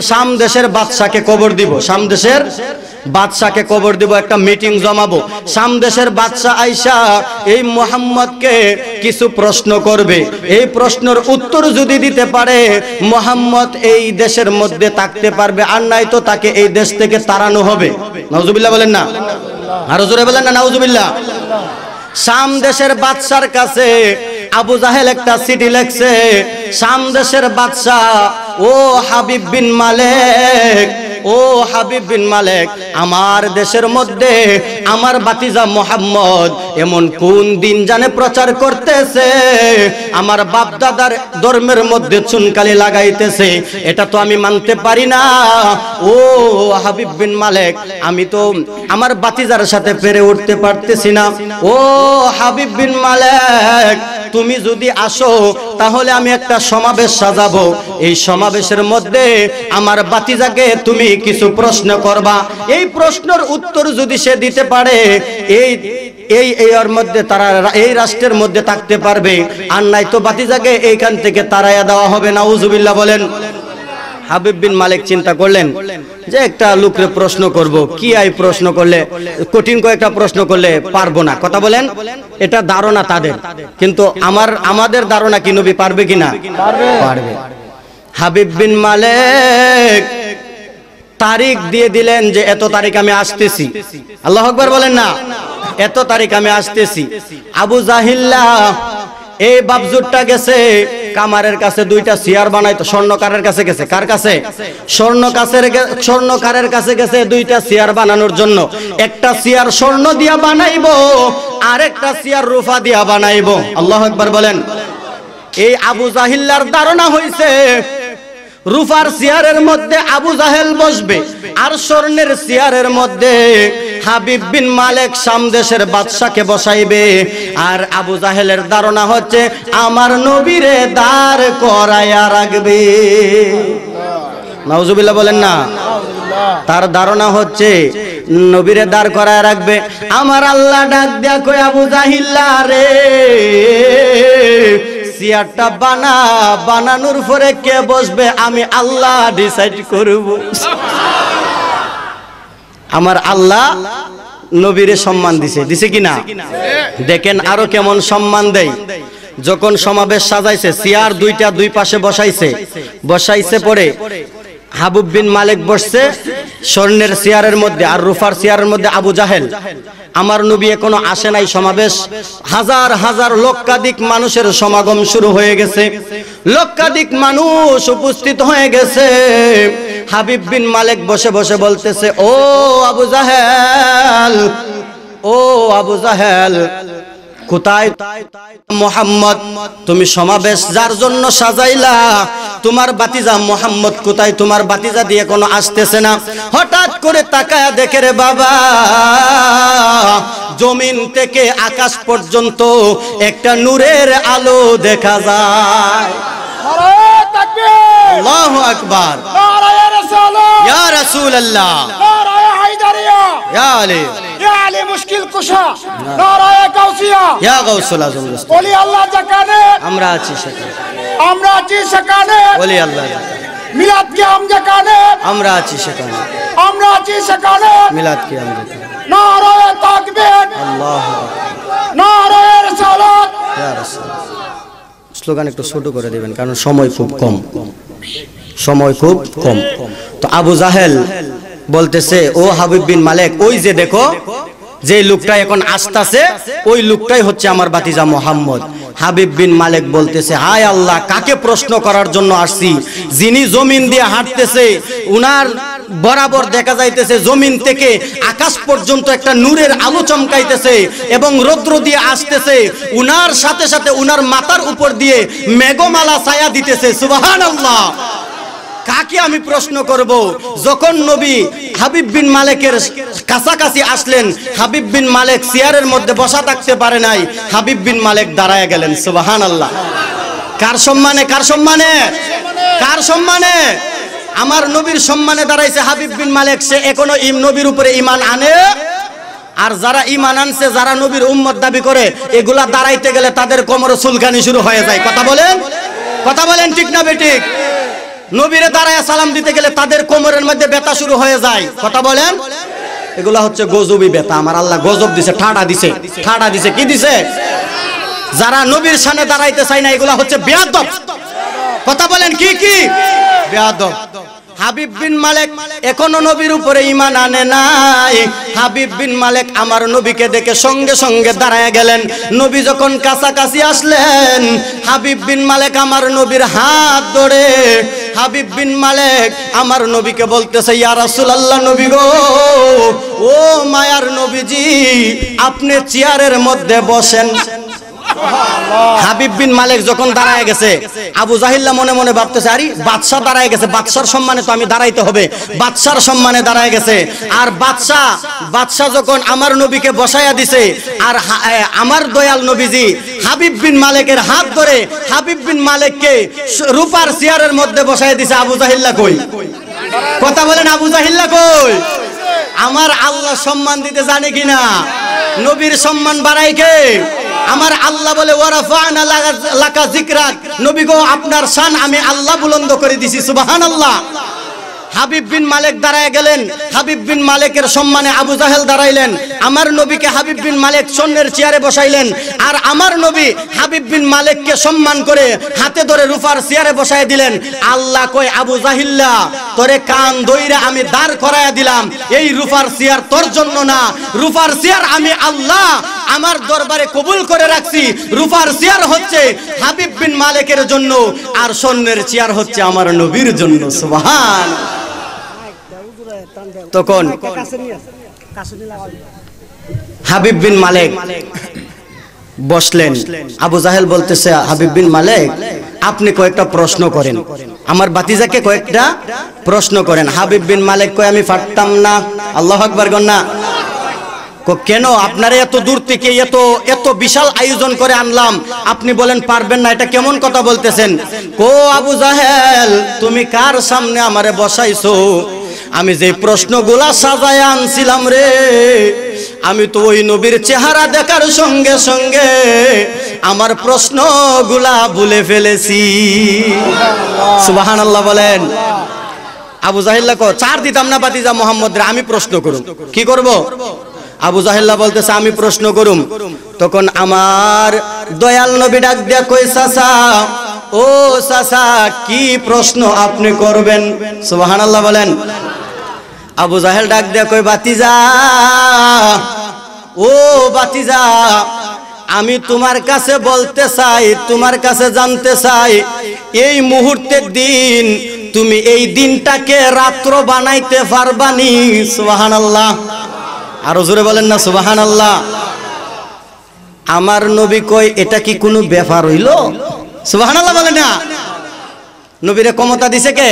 Speaker 1: শাম দেশের বাদশাকে কবর দিব, শাম দেশের বাদশাকে কবর দিব, একটা মিটিং জমাবো। শাম দেশের বাদশা আইসা এই মুহাম্মদকে কিছু প্রশ্ন করবে, এই প্রশ্নের উত্তর যদি দিতে পারে মুহাম্মদ এই দেশের মধ্যে থাকতে পারবে, আর নাই তো তাকে এই দেশ থেকে তাড়ানো হবে। নাউযুবিল্লাহ বলেন না, আরো জোরে বলেন না নাউযুবিল্লাহ। শাম দেশের বাদশার কাছে আবু জাহেল একটা চিঠি লিখছে। শাম দেশের বাদশা, ও হাবিব বিন মালিক, ও হাবিব বিন মালিক, আমার দেশের মধ্যে আমার বাতিজা মুহাম্মদ এমন কোন দিন জানে প্রচার করতেছে, আমার বাপ দাদার ধর্মের মধ্যে চুনকালি লাগাইতেছে, এটা তো আমি মানতে পারি না। ও হাবিব বিন মালিক, আমি তো আমার বাতিজার সাথে পেরে উঠতে পারতেছি না। ও হাবিব বিন মালিক, তুমি যদি আসো তাহলে আমি একটা সমাবেশ সাজাবো, এই সমাবেশের মধ্যে আমার বাতিজাকে তুমি কিছু প্রশ্ন করবা, এই প্রশ্নের উত্তর যদি সে দিতে পারে এর মধ্যে তারা এই রাষ্ট্রের মধ্যে থাকতে পারবে, আর নাই তো বাতিজাকে এইখান থেকে তাড়াইয়া দেওয়া হবে। নাউযুবিল্লাহ বলেন। হাবিব বিন মালিক চিন্তা করলেন যে একটা লোকরে প্রশ্ন করব, কি আই প্রশ্ন করলে, কঠিন কয়েকটা প্রশ্ন করলে পারবো না। কথা বলেন, এটা ধারণা তাদের, কিন্তু আমাদের ধারণা কি নবী পারবে কিনা? পারবে। হাবিব বিন মালিক তারিখ দিয়ে দিলেন যে এত তারিখ আমি আসতেছি। আল্লাহু আকবার বলেন না, এত তারিখ আমি আসতেছি। আবু জাহিল্লা এই বাবজুরটা গেছে কামারের কাছে, দুইটা চেয়ার বানাইতো, স্বর্ণকারের কাছে গেছে। কার কাছে? স্বর্ণকারের কাছে গেছে দুইটা চেয়ার বানানোর জন্য। একটা চেয়ার স্বর্ণ দিয়া বানাইবো, আর একটা চেয়ার রূপা দিয়া বানাইবো। আল্লাহু আকবার বলেন। এই আবু জাহিল্লার ধারণা হইছে রূপার চেয়ারের মধ্যে আবু জাহেল বসবে, আর স্বর্ণের চেয়ারের মধ্যে হাবিব বিন মালিক শাম দেশের বাদশাকে বসাইবে। আর আবু জাহেলের ধারণা হচ্ছে আমার নবীরে দাঁড় করায়া রাখবে। নাউজুবিল্লাহ বলেন না। তার ধারণা হচ্ছে নবীরে দাঁড় করায় রাখবে। আমার আল্লাহ ডাক দেয়া কই আবু জাহিল্লা রে, চেয়ারটা বানানোর পরে কে বসবে আমি আল্লাহ ডিসাইড করব। আমার আল্লাহ নবীরে সম্মান দিছে কিনা? দেখেন আরো কেমন সম্মান দেয়। যখন সমাবেশ সাজাইছে, চেয়ার দুইটা দুই পাশে বসাইছে পরে হাবিব বিন মালিক বসছে স্বর্ণের চেয়ারের মধ্যে, আর রূপার চেয়ারের মধ্যে আবু জাহেল। আমার নবী এখনো আসে নাই। সমাবেশ হাজার হাজার লক্ষাধিক মানুষের সমাগম শুরু হয়ে গেছে, লক্ষাধিক মানুষ উপস্থিত হয়ে গেছে। হাবিব বিন মালিক বসে বসে বলতেছে, ও আবু জাহেল, ও আবু জাহেল, কোথায় মুহাম্মদ? তুমি সমাবেশ যার জন্য সাজাইলা, তোমার বাতিজা মুহাম্মদ কোথায়? তোমার বাতিজা দিয়ে কোনো আসতেছে না। হঠাৎ করে তাকায়া দেখে রে বাবা, জমিন থেকে আকাশ পর্যন্ত একটা নূরের আলো দেখা যায়।
Speaker 3: নারায়ে তাকবীর,
Speaker 1: আল্লাহু আকবার,
Speaker 3: নারায়ে রিসালাত,
Speaker 1: ইয়া রাসূলুল্লাহ,
Speaker 3: নারায়ে হায়দারিয়া,
Speaker 1: ইয়া আলী,
Speaker 3: ইয়া আলী মুশকিল কুশা, নারায়ে গাউসিয়া,
Speaker 1: ইয়া গাউসুল আজম।
Speaker 3: ওলি আল্লাহ যেখানে
Speaker 1: আমরা আছি সেখানে,
Speaker 3: আমরা আছি সেখানে,
Speaker 1: ওলি আল্লাহ
Speaker 3: মিলাদ কিয়াম যেখানে,
Speaker 1: আমরা আছি সেখানে,
Speaker 3: আমরা আছি সেখানে,
Speaker 1: মিলাদ কি আমরা
Speaker 3: নারায়ে তাকবীর,
Speaker 1: আল্লাহু
Speaker 3: নারায়ে রিসালাত।
Speaker 1: ইয়া রাসূল। স্লোগান একটু ছোট করে দিবেন কারণ সময় খুব কম, সময় খুব কম। তো আবু জাহেল বলতেছে, ও হাবিব বিন মালিক, ওই যে দেখো যে লোকটা এখন আসতেছে, ওই লোকটাই হচ্ছে আমার বাতিজা মুহাম্মদ। হাবিব বিন মালিক বলতেছে, হায় আল্লাহ, কাকে প্রশ্ন করার জন্য আসছি? যিনি জমিন দিয়ে হাঁটতেছে, উনার বরাবর দেখা যাইতেছে জমিন থেকে আকাশ পর্যন্ত একটা নূরের আলো চমকাইতেছে এবং রৌদ্র দিয়ে আসতেছে, উনার সাথে সাথে উনার মাথার উপর দিয়ে মেঘমালা ছায়া দিতেছে। সুবহানাল্লাহ। কাকে আমি প্রশ্ন করব? যখন নবী হাবিব বিন মালিকের কাছাকাছি আসলেন, হাবিব বিন মালিক চেয়ারের মধ্যে বসা থাকতে পারে নাই, হাবিব বিন মালিক দাঁড়ায় গেলেন। সুবহানাল্লাহ। কার সম্মানে? কার সম্মানে? কার সম্মানে? আমার নবীর সম্মানে দাঁড়াইছে হাবিব বিন মালিক। সে এখনো নবীর উপরে ঈমান আনে, আর যারা ঈমান আনছে, যারা নবীর উম্মত দাবি করে, এগুলা দাঁড়াইতে গেলে তাদের কোমরে চুলকানি শুরু হয়ে যায়। কথা বলেন, কথা বলেন, ঠিক না বেঠিক? নবীরে দাঁড়ায় সালাম দিতে গেলে তাদের কোমরের মধ্যে ব্যথা শুরু হয়ে যায়। কথা বলেন। এগুলা হচ্ছে গজবি ব্যথা। আমার আল্লাহ গজব দিছে, ঠাডা দিছে, ঠাডা দিছে। কি দিছে? যারা নবীর সামনে দাঁড়াইতে চায় না, এগুলা হচ্ছে বেয়াদব। কথা বলেন, কি কি বেয়াদব? হাবিব বিন মালিক এখনো নবীর উপরে ঈমান আনে নাই। হাবিব বিন মালিক আমার নবীকে দেখে সঙ্গে সঙ্গে দাঁড়ায় গেলেন। নবী যখন কাছাকাছি আসলেন, হাবিব বিন মালিক আমার নবীর হাত ধরে হাবিব বিন মালিক আমার নবীকে বলতেছে, ইয়া রাসূলুল্লাহ, নবী গো, ও মায়ার নবীজি, আপনি চেয়ারের মধ্যে বসেন। হাবিব বিন মালিক যখন দাঁড়ায় গেছে, আবু জাহিল্লা মনে মনে ভাবতেছে, আরে বাদশা দাঁড়ায় গেছে, বাদশার সম্মানে তো আমি দাঁড়াইতে হবে। বাদশার সম্মানে দাঁড়ায় গেছে, আর বাদশা যখন আমার নবীকে বসাইয়া দিছে, আর আমার দয়াল নবীজি হাবিব বিন মালিকের হাত ধরে হাবিব বিন মালিককে রূপার চেয়ারের মধ্যে বসাইয়া দিছে। আবু জাহিল্লা কই? কথা বলেন, আবু জাহিল্লা কই? আমার আল্লাহ সম্মান দিতে জানে কিনা? নবীর সম্মান বাড়ায় কে? আমার আল্লাহ বলে, ওয়ারাফা'না লাকা যিকরাক, নবী গো, আপনার শান আমি আল্লাহ বুলন্দ করে দিছি। সুবহানাল্লাহ। হাবিব বিন মালিক দাঁড়ায় গেলেন, হাবিব বিন মালিকের সম্মানে আবু জাহেল দাঁড়াইলেন। আমার নবীকে হাবিব বিন মালিক স্বর্ণের চেয়ারে বসাইলেন, আর আমার নবী হাবিব বিন মালিককে সম্মান করে হাতে ধরে রূপার চেয়ারে বসাই দিলেন। আল্লাহ কয়, আবু জাহিল্লা, তোরে কান ধইরা আমি দাঁড় করায়া দিলাম, এই রূপার চেয়ার তোর জন্য না, রূপার চেয়ার আমি আল্লাহ আমার দরবারে কবুল করে রাখছি। রূপার চেয়ার হচ্ছে হাবিব বিন মালিকের জন্য, আর স্বর্ণের চেয়ার হচ্ছে আমার নবীর জন্য। সুবহান। তখন হাবিব বিন মালিক বসলেন। আবু জাহেল বলতেছে, হাবিব বিন মালিক, আপনি কয়েকটা প্রশ্ন করেন, আমার বাতিজাকে কয়েকটা প্রশ্ন করেন। হাবিব বিন মালিক কয়, আমি পারতাম না। আল্লাহু আকবার গন্না। কেন আপনারা এত দূর থেকে এত এত বিশাল আয়োজন করে আনলাম, আপনি বলেন পারবেন না, এটা কেমন কথা বলতেছেন? কো আবু জাহেল, তুমি কার সামনে আমারে বসাইছো? আমি যে প্রশ্নগুলা সাজায় আনছিলাম রে, আমি তো ওই নবীর চেহারা দেখার সঙ্গে সঙ্গে আমার প্রশ্নগুলা ভুলে ফেলেছি। সুবহানাল্লাহ বলেন। আবু জাহেল্লা কো চার দিতাম না বাতিজা মোহাম্মদ রে, আমি প্রশ্ন করুম। কি করব? আবু জাহেল্লা বলতেছে আমি প্রশ্ন করুম। তখন আমার দয়াল নবী ডাক দিয়া কই, চাচা ও চাচা, কি প্রশ্ন আপনি করবেন? সুবহানাল্লাহ বলেন। আবু জাহেল ডাক দিয়া কই, বাতিজা ও বাতিজা, আমি তোমার কাছে বলতে চাই, তোমার কাছে জানতে চাই, এই মুহূর্তের দিন তুমি এই দিনটাকে রাত্র বানাইতে পারবানি? সুবহানাল্লাহ, আরো জোরে বলেন না সুবহানাল্লাহ। আমার নবী কই, এটা কি কোনো ব্যাপার হইল? সুবহানাল্লাহ বলেন না। নবীরে ক্ষমতা দিছে কে?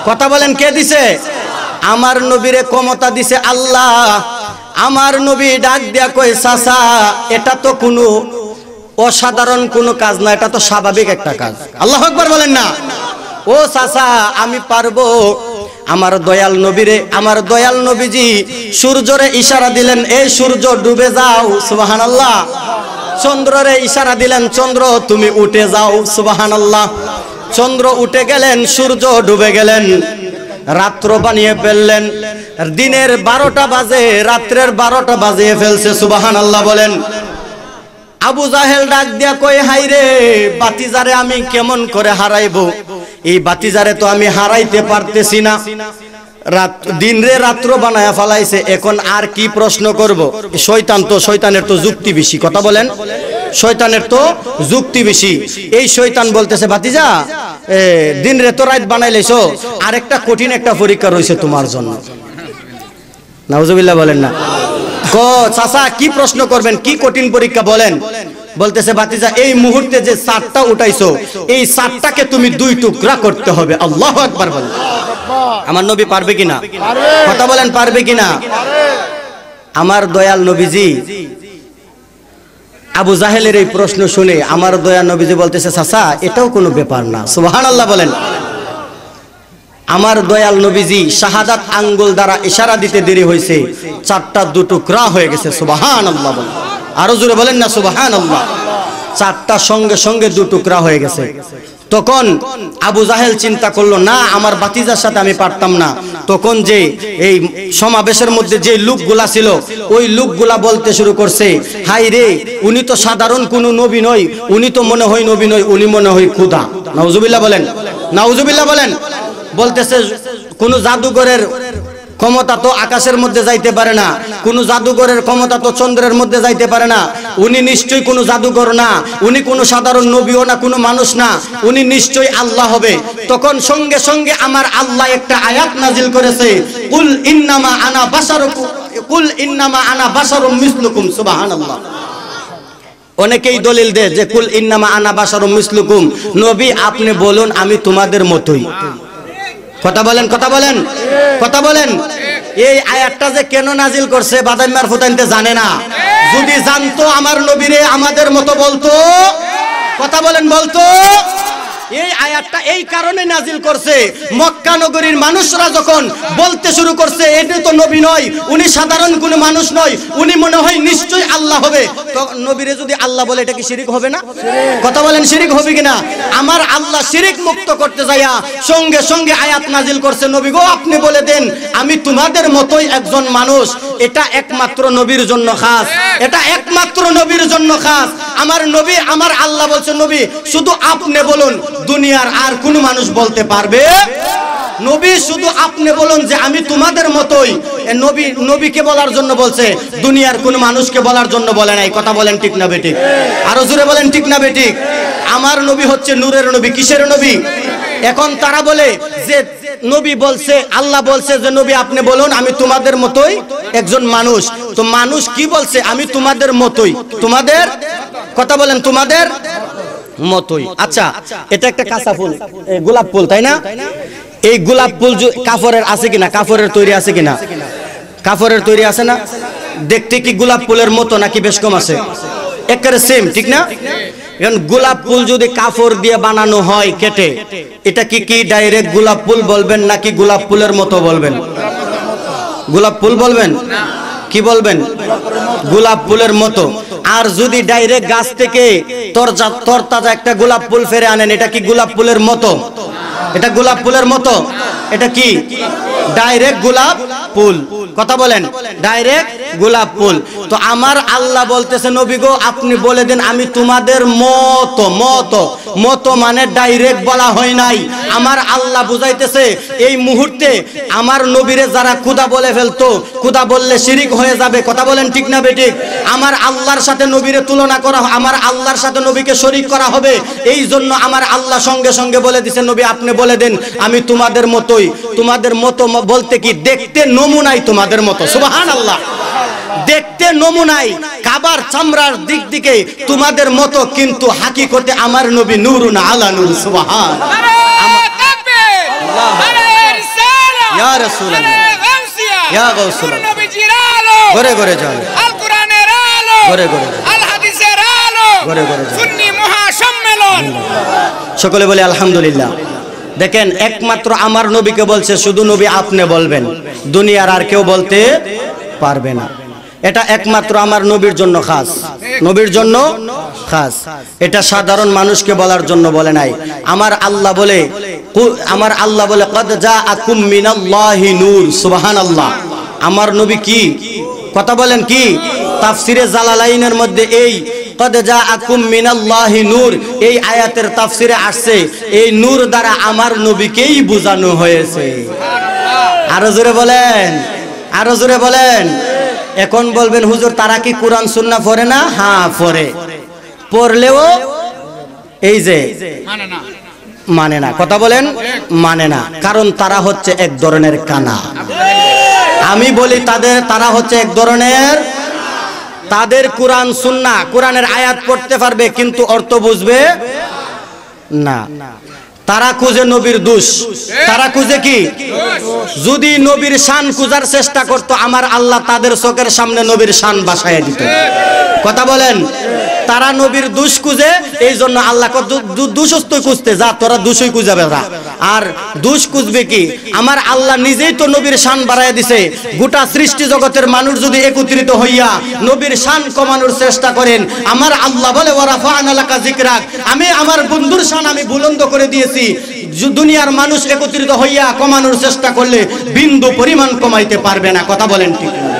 Speaker 1: কথা বলেন, কে দিছে? আমার নবীরে ক্ষমতা দিছে আল্লাহ। আমার নবী ডাক দিয়া কই, চাচা এটা তো কোনো অসাধারণ কোনো কাজ না, এটা তো স্বাভাবিক একটা কাজ। আল্লাহু আকবার বলেন না। ও চাচা আমি পারবো। আমার দয়াল নবীরে, আমার দয়াল নবীজি সূর্যরে ইশারা দিলেন, এই সূর্য ডুবে যাও। সুবহানাল্লাহ। চন্দ্ররে ইশারা দিলেন, চন্দ্র তুমি উঠে যাও। সুবহানাল্লাহ। চন্দ্র উঠে গেলেন, সূর্য ডুবে গেলেন, রাত্র বানিয়ে ফেললেন। দিনের 12টা বাজে, রাত্রের 12টা বাজিয়ে ফেলছে। সুবহানাল্লাহ বলেন। আবু জাহেল ডাক দিয়া কই, হাই রে বাতিজারে আমি কেমন করে হারাইবো? এই বাতিজারে তো আমি হারাইতে পারতেছি না। দিন রে রাত্র বানায়া ফেলাইছে, এখন আর কি প্রশ্ন করব? শয়তান তো, শয়তানের তো যুক্তি বেশি। কথা বলেন, শয়তানের তো যুক্তি বেশি। এই শয়তান বলতেছে, বাতিজা দিন রে তো রাত বানাইলেছো, আরেকটা কঠিন একটা পরীক্ষা রয়েছে তোমার জন্য। নাউজুবিল্লাহ বলেন না। কো চাচা কি প্রশ্ন করবেন, কি কঠিন পরীক্ষা বলেন? বলতেছে, বাতিজা এই মুহূর্তে যে চাঁদটা উঠাইছো, এই চাঁদটাকে তুমি 2 টুকরা করতে হবে। আল্লাহু আকবার বলেন। আমার নবী পারবে কিনা? কথা বলেন, পারবে কিনা? আমার দয়াল নবীজি আবু জাহেলের এই প্রশ্ন শুনে আমার দয়াল নবীজি বলতেছে, চাচা এটাও কোনো ব্যাপার না। সুবহানাল্লাহ বলেন। আমার দয়াল নবীজি শাহাদাত আঙ্গুল দ্বারা ইশারা দিতে দেরি হয়েছে, চাঁদটা 2 টুকরা হয়ে গেছে। সুবহানাল্লাহ বলেন। আরো জোরে বলেন না সুবহানাল্লাহ। চাঁদটা সঙ্গে সঙ্গে 2 টুকরা হয়ে গেছে। তখন আবু জাহেল চিন্তা করলো, না আমার বাতিজার সাথে আমি পারতাম না। তখন যে এই সমাবেশের মধ্যে যে লোকগুলা ছিল, ওই লোকগুলা বলতে শুরু করছে, হাই রে উনি তো সাধারণ কোনো নবী নয়, উনি তো মনে হয় নবী নয়, উনি মনে হয় খোদা। নাউজুবিল্লাহ বলেন, নাউজুবিল্লাহ বলেন। বলতেছে, কোন জাদুঘরের ক্ষমতা তো আকাশের মধ্যে যাইতে পারে না, কোন জাদুঘরের ক্ষমতা তো চন্দ্রের মধ্যে যাইতে পারে না, উনি নিশ্চয়ই কোনো জাদুঘর না, উনি কোনো সাধারণ নবীও না, কোনো মানুষ না, উনি নিশ্চয়ই আল্লাহ হবে। তখন সঙ্গে সঙ্গে আমার আল্লাহ একটা আয়াত নাজিল করেছে, কুল ইন্নামা আনা বাশারুকুম, কুল ইন্নামা আনা বাশারুম মিসলুকুম। সুবহানাল্লাহ। অনেকেই দলিল দেয় যে কুল ইন্নামা আনা বাশারুম মিসলুকুম, নবী আপনি বলুন আমি তোমাদের মতোই। কথা বলেন, কথা বলেন, কথা বলেন। এই আয়াতটা যে কেন নাজিল করছে বাদাইমার ফুতাইনতে জানে না। যদি জানতো আমার নবীরে আমাদের মতো বলতো। কথা বলেন, বলতো। এই আয়াতটা এই কারণে নাজিল করছে, মক্কা নগরীর মানুষরা যখন বলতে শুরু করছে এটা তো নবী নয়, উনি সাধারণ কোনো মানুষ নয়, উনি মনে হয় নিশ্চয়ই আল্লাহ হবে। তো নবীরে যদি আল্লাহ বলে এটা কি শিরিক হবে না? কথা বলেন, শিরিক হবে কিনা? আমার আল্লাহ শিরিক মুক্ত করতে যাইয়া সঙ্গে সঙ্গে আয়াত নাজিল করছে, নবী গো আপনি বলে দেন আমি তোমাদের মতোই একজন মানুষ। এটা একমাত্র নবীর জন্য খাস, এটা একমাত্র নবীর জন্য খাস। আমার নবী, আমার আল্লাহ বলছে, নবী শুধু আপনি বলুন, দুনিয়ার আর কোন মানুষ বলতে পারবে? নবী শুধু আপনি বলুন যে আমি তোমাদের মতোই। নবী নবীকে বলার জন্য বলছে, দুনিয়ার কোন মানুষকে বলার জন্য বলে নাই। কথা বলেন ঠিক না বেঠিক? আরো জোরে বলেন ঠিক না বেঠিক? আমার নবী হচ্ছে নূরের নবী। কিসের নবী? এখন তারা বলে যে নবী বলছে, আল্লাহ বলছে যে নবী আপনি বলুন আমি তোমাদের মতোই একজন মানুষ। তো মানুষ কি বলছে? আমি তোমাদের মতোই। তোমাদের, কথা বলেন, তোমাদের মতোই। আচ্ছা, এটা একটা কাঁচা ফুল, গোলাপ ফুল, তাই না? এই গোলাপ ফুল কাপড়ের আছে কিনা? কাপড়ের তৈরি আছে কিনা? কাপড়ের তৈরি আছে না? দেখতে কি গোলাপ ফুলের মতো নাকি বেশ কম আছে? একেবারে সেম, ঠিক না? এখন গোলাপ ফুল যদি কাপড় দিয়ে বানানো হয় কেটে, এটা কি ডাইরেক্ট গোলাপ ফুল বলবেন নাকি গোলাপ ফুলের মতো বলবেন? গোলাপ ফুল বলবেন, কি বলবেন? গোলাপ ফুলের মতো। আর যদি ডাইরেক্ট গাছ থেকে তরতাজা একটা গোলাপ ফুল ফেরে আনেন, এটা কি গোলাপ ফুলের মতো? এটা গোলাপ ফুলের মতো? এটা কি ডাইরেক্ট গোলাপ ফুল? কথা বলেন, ডাইরেক্ট গোলাপ ফুল। তো আমার আল্লাহ বলতেছে, নবী গো আপনি বলে দেন আমি তোমাদের মতো। মতো মানে ডাইরেক্ট বলা হয় নাই। আমার আল্লাহ বুঝাইতেছে এই মুহূর্তে আমার নবীরে যারা খোদা বলে ফেলতো, খোদা বললে শিরিক হয়ে যাবে। কথা বলেন ঠিক না বেঠিক? আমার আল্লাহর সাথে নবীরে তুলনা করা, আমার আল্লাহর সাথে নবীকে শরীক করা হবে। এই জন্য আমার আল্লাহ সঙ্গে সঙ্গে বলে দিছে, নবী আপনি বলে দেন আমি তোমাদের মতোই। তোমাদের মতো বলতে কি দেখতে নমুনাই তোমাদের মতো। সুবহানাল্লাহ। দেখতে নমুনাই, কাবার চামড়ার দিক দিকে তোমাদের মতো, কিন্তু হাকিকতে আমার নবী নূরুন আলা নূর। সুবহান ইয়া রাসূলুল্লাহ, ইয়া গাউসুল্লাহ, নবীজির আলো ঘরে ঘরে যাও, আল কোরআনের আলো ঘরে ঘরে যাও, আল হাদিসের আলো ঘরে ঘরে যাও, সুন্নি মহাসম্মেলন। সকলে বলে আলহামদুলিল্লাহ। দেখেন, একমাত্র আমার নবীকে বলছে শুধু নবী আপনি বলবেন, দুনিয়ার আর কেউ বলতে পারবে না। এটা একমাত্র আমার নবীর জন্য খাস, নবীর জন্য খাস। এটা সাধারণ মানুষকে বলার জন্য বলে নাই। আমার আল্লাহ বলে কদ জাআকুম মিনাল্লাহি নূর। সুবহানাল্লাহ। আমার নবী কি কথা বলেন, কি তাফসিরে জালালাইনের মধ্যে এই কদ জাআকুম মিনাল্লাহি নূর এই আয়াতের তাফসিরে আসছে, এই নূর দ্বারা আমার নবীকেই বোঝানো হয়েছে। আরো জোরে বলেন, আরো জোরে বলেন। এখন বলবেন হুজুর তারা কি কোরআন সুন্নাহ পড়ে না? হ্যাঁ পড়ে, পড়লেও এই যে মানে না। কথা বলেন, মানে না। কারণ তারা হচ্ছে এক ধরনের কানা। আমি বলি তারা হচ্ছে এক ধরনের, তাদের কোরআন সুন্নাহ কোরআনের আয়াত পড়তে পারবে কিন্তু অর্থ বুঝবে না। তারা খুঁজে নবীর দোষ, তারা খুঁজে কি? যদি নবীর শান খুঁজার চেষ্টা করতো, আমার আল্লাহ তাদের চোখের সামনে নবীর শান বাসায় দিত। কথা বলেন, তারা নবীর দোষ খুঁজে, এই জন্য আল্লাহ দোষস্থ খুঁজতে যা, তোরা দোষই খুঁজাবে না। আর দোষ খুঁজবে কি? আমার আল্লাহ নিজেই তো নবীর শান বাড়ায় দিছে। গোটা সৃষ্টি জগতের মানুষ যদি একত্রিত হইয়া নবীর শান কমানোর চেষ্টা করেন, আমার আল্লাহ বলে ওয়ারাফা'না লাকা যিকরাক, আমি আমার বন্ধুর শান আমি বুলন্দ করে দিয়েছি। দুনিয়ার মানুষ একত্রিত হইয়া কমানোর চেষ্টা করলে বিন্দু পরিমাণ কমাইতে পারবে না। কথা বলেন ঠিক না?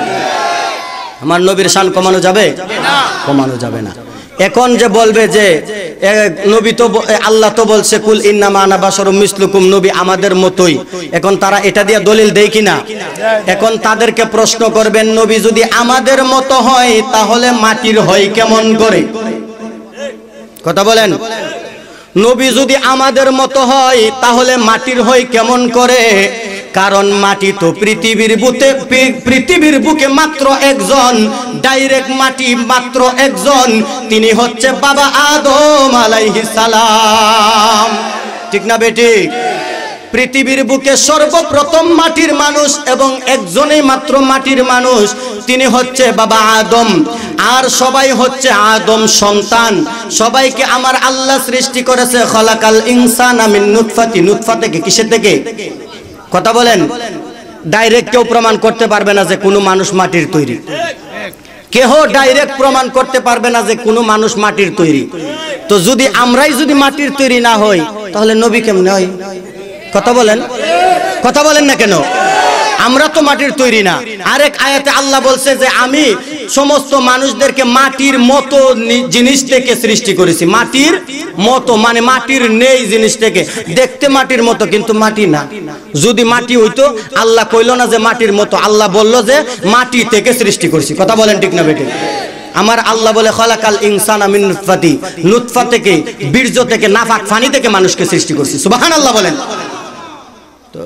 Speaker 1: আমার নবীর শান কমানো যাবে না, কমানো যাবে না। এখন যে বলবে যে নবী তো আল্লাহ তো বলছে কুল ইন্নামা আনা বাশারুম মিসলুকুম, নবী আমাদের মতোই। এখন তারা এটা দিয়ে দলিল দেয় কিনা? এখন তাদেরকে প্রশ্ন করবেন, নবী যদি আমাদের মতো হয় তাহলে মাটির হয় কেমন করে? কথা বলেন, নবী যদি আমাদের মতো হয় তাহলে মাটির হয় কেমন করে? কারণ মাটি তো পৃথিবীর বুকে মাত্র একজন, ডাইরেক্ট মাটি মাত্র একজন, তিনি হচ্ছে বাবা আদম আলাইহিস সালাম। ঠিক না বেটি? পৃথিবীর বুকে সর্বপ্রথম মাটির মানুষ এবং একজনই মাত্র মাটির মানুষ, তিনি হচ্ছে বাবা আদম। আর সবাই হচ্ছে আদম সন্তান। সবাইকে আমার আল্লাহ সৃষ্টি করেছে খলাকাল ইনসানা মিন নুতফাতি, নুতফা থেকে। কিসের থেকে? কথা বলেন। ডাইরেক্ট কেউ প্রমাণ করতে পারবে না যে কোনো মানুষ মাটির তৈরি। কেহ ডাইরেক্ট প্রমাণ করতে পারবে না যে কোনো মানুষ মাটির তৈরি। তো যদি আমরাই যদি মাটির তৈরি না হই তাহলে নবী কেমনে হয়? কথা বলেন, কথা বলেন না কেন? আমরা তো মাটির তৈরি না। আরেক আয়াতে আল্লাহ বলছে যে আমি সমস্ত মানুষদেরকে মাটির মতো জিনিস থেকে সৃষ্টি করেছি। মাটির মতো মানে মাটির নেই জিনিস থেকে, দেখতে মাটির মতো কিন্তু মাটি না। যদি মাটি হইতো আল্লাহ কইল না যে মাটির মতো, আল্লাহ বলল যে মাটি থেকে সৃষ্টি করেছি। কথা বলেন ঠিক না বেটি? আমার আল্লাহ বলে খলাকাল ইনসানা মিন নুতফাতি, নুতফা থেকে, বীর্য থেকে, নাফাক পানি থেকে মানুষকে সৃষ্টি করছি। সুবহানাল্লাহ বলেন। তো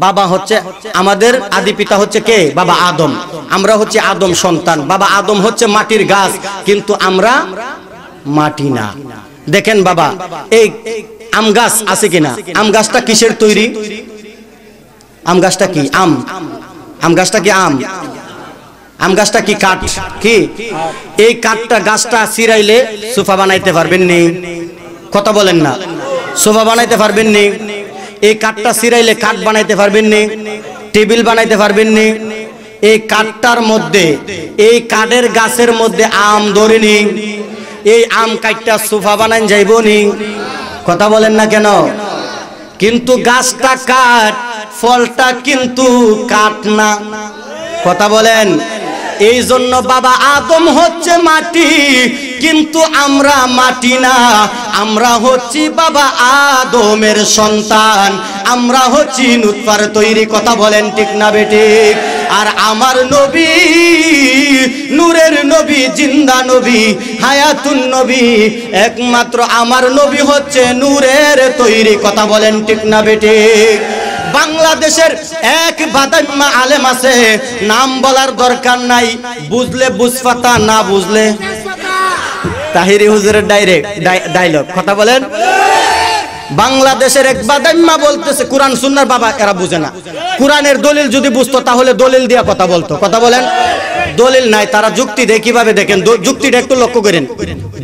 Speaker 1: বাবা হচ্ছে আমাদের আদি পিতা হচ্ছে কে? বাবা আদম। আমরা হচ্ছে আদম সন্তান। বাবা আদম হচ্ছে মাটির গাছ, কিন্তু আমরা মাটি না। দেখেন বাবা, এই আম গাছ আছে কিনা? আম গাছটা কিসের তৈরি? আম গাছটা কি? আম গাছটা কি আম? আম গাছটা কি কাঠ? কি এই কাঠটা গাছটা ছিঁড়াইলে সোফা বানাইতে পারবেন নি? কথা বলেন না। সোফা বানাইতে পারবেন নি? এই কাঠটা ছিঁড়াইলে কাঠ বানাইতে পারবেন নি? টেবিল বানাইতে পারবেন নি? এই কাঠটার মধ্যে, এই কাঠের গাছের মধ্যে আম ধরেনি, এই আম কাঠটা সোফা বানাই যাইব নি? কথা বলেন না কেন? কিন্তু গাছটা কাঠ, ফলটা কিন্তু কাঠ না। কথা বলেন। এই জন্য বাবা আদম হচ্ছে মাটি, কিন্তু আমরা মাটি না, আমরা হচ্ছি বাবা আদমের সন্তান, আমরা হচ্ছি নুতফার তৈরি। কথা বলেন ঠিক না বেঠিক? আর আমার নবী, নূরের নবী, জিন্দা নবী, হায়াতুন নবী, একমাত্র আমার নবী হচ্ছে নূরের তৈরি। কথা বলেন ঠিক না বেঠিক? বাংলাদেশের এক বাদাইম্মা আলেম আছে, নাম বলার দরকার নাই, বুঝলে বুঝপাতা, না বুঝলে তাহিরি হুজুরের ডাইরেক্ট ডায়লগ। কথা বলেন। বাংলাদেশের এক বাদাইম্মা বলতেছে কোরআন সুন্নাহর বাবা এরা বুঝে না, কোরআনের দলিল যদি বুঝতো তাহলে দলিল দিয়া কথা বলতো। কথা বলেন। দলিল নাই, তারা যুক্তি দেয়। কিভাবে দেখেন, যুক্তিটা একটু লক্ষ্য করেন,